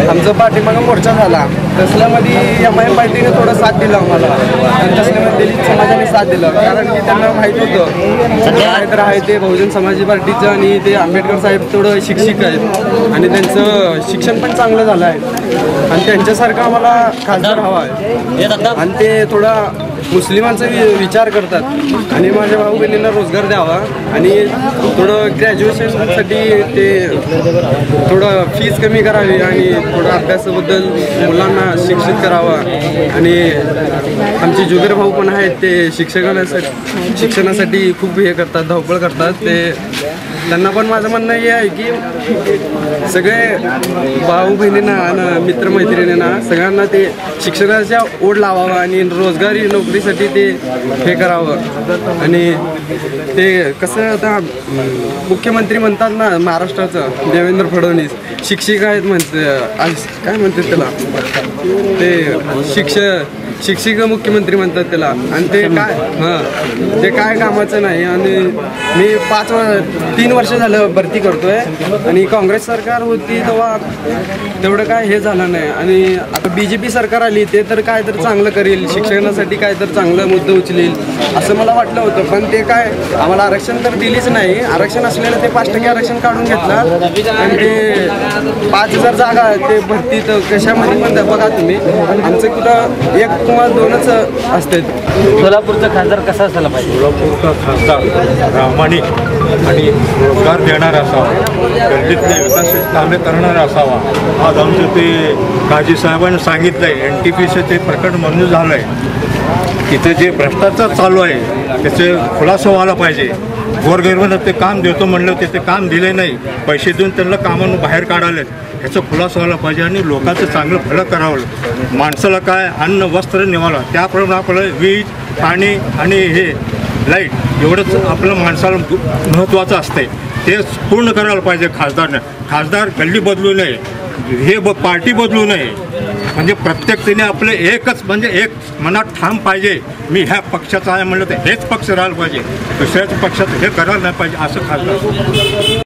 आमचं पाठीमागं मोर्चा झाला तसल्यामध्ये MIM पार्टीने थोडं साथ दिलं आम्हाला आणि तसल्यामध्ये दलित समाजाने साथ दिलं, कारण की त्यांना माहीत होतं काय तर आहे ते बहुजन समाज पार्टीचं आणि ते आंबेडकर साहेब थोडं शिक्षिक आहेत आणि त्यांचं शिक्षण पण चांगलं झालं आहे आणि त्यांच्यासारखं आम्हाला खासदार हवा आहे आणि ते थोडा मुस्लिमांचा विचार करतात आणि माझ्या भाऊ बहिणींना रोजगार द्यावा आणि थोडं ग्रॅज्युएशनसाठी ते थोडं फीस कमी करावी आणि थोडं अभ्यासाबद्दल मुलांना शिक्षित करावं. आणि आमचे जुबेर भाऊ पण आहेत, ते शिक्षणासाठी खूप हे करतात, धावपळ करतात. ते त्यांना पण माझं म्हणणं हे आहे की सगळे भाऊ बहिणींना आणि मित्रमैत्रिणींना सगळ्यांना ते शिक्षणाच्या ओढ लावावं आणि रोजगारी नोकरीसाठी ते हे करावं. आणि ते कसं आता मुख्यमंत्री म्हणतात ना महाराष्ट्राचं देवेंद्र फडणवीस, शिक्षिका आहेत काय म्हणतात त्याला, ते शिक्षिका मुख्यमंत्री म्हणतात त्याला आणि ते काय कामाचं नाही. आणि मी 3 वर्ष झालं भरती करतोय आणि काँग्रेस सरकार होती तेव्हा तेवढं काय हे झालं नाही आणि आता BJP सरकार आली ते तर काय तर चांगलं करेल, शिक्षणासाठी काय तर चांगलं मुद्दा उचलेल असं मला वाटलं होतं. पण ते काय आम्हाला आरक्षण तर दिलीच नाही. आरक्षण असलेलं ते 5% आरक्षण काढून घेतलं आणि ते 5000 जागा ते भरती तर कशामध्ये पण बघा तुम्ही, आमचं कुठं 1 किंवा 2च असते. सोलापूरचा खासदार कसा असायला पाहिजे? सोलापूरचा खासदार प्रामाणिक आणि रोजगार देणारा असावा, गल्लीतले विकास कामे करणारा असावा. आज आमचं ते काजी साहेबांनी सांगितलं आहे, NTPC ते प्रकट मंजूर झालं आहे. तिथे जे भ्रष्टाचार चालू आहे त्याचे खुलासा व्हायला पाहिजे. गोरगरिबांना ते काम देतो म्हणलं ते काम दिले नाही, पैसे देऊन त्यांना कामानं बाहेर काढालेत, ह्याचा खुलासा व्हायला पाहिजे आणि लोकांचं चांगलं भलं करावं. माणसाला काय अन्न वस्त्र निवाला त्याप्रमाणे आपलं वीज पाणी आणि हे लाईट एवढंच आपलं माणसाला महत्त्वाचं असते, ते पूर्ण करायला पाहिजे खासदारनं. खासदार गल्ली बदलू नये, हे पार्टी बदलू नये, म्हणजे प्रत्येकाने आपलं एकच म्हणजे एक मनात ठाम पाहिजे, मी ह्या पक्षाचा आहे म्हणलं तर हेच पक्ष राहायला पाहिजे, दुसऱ्याच पक्षात हे करायला नाही पाहिजे असं खासदार.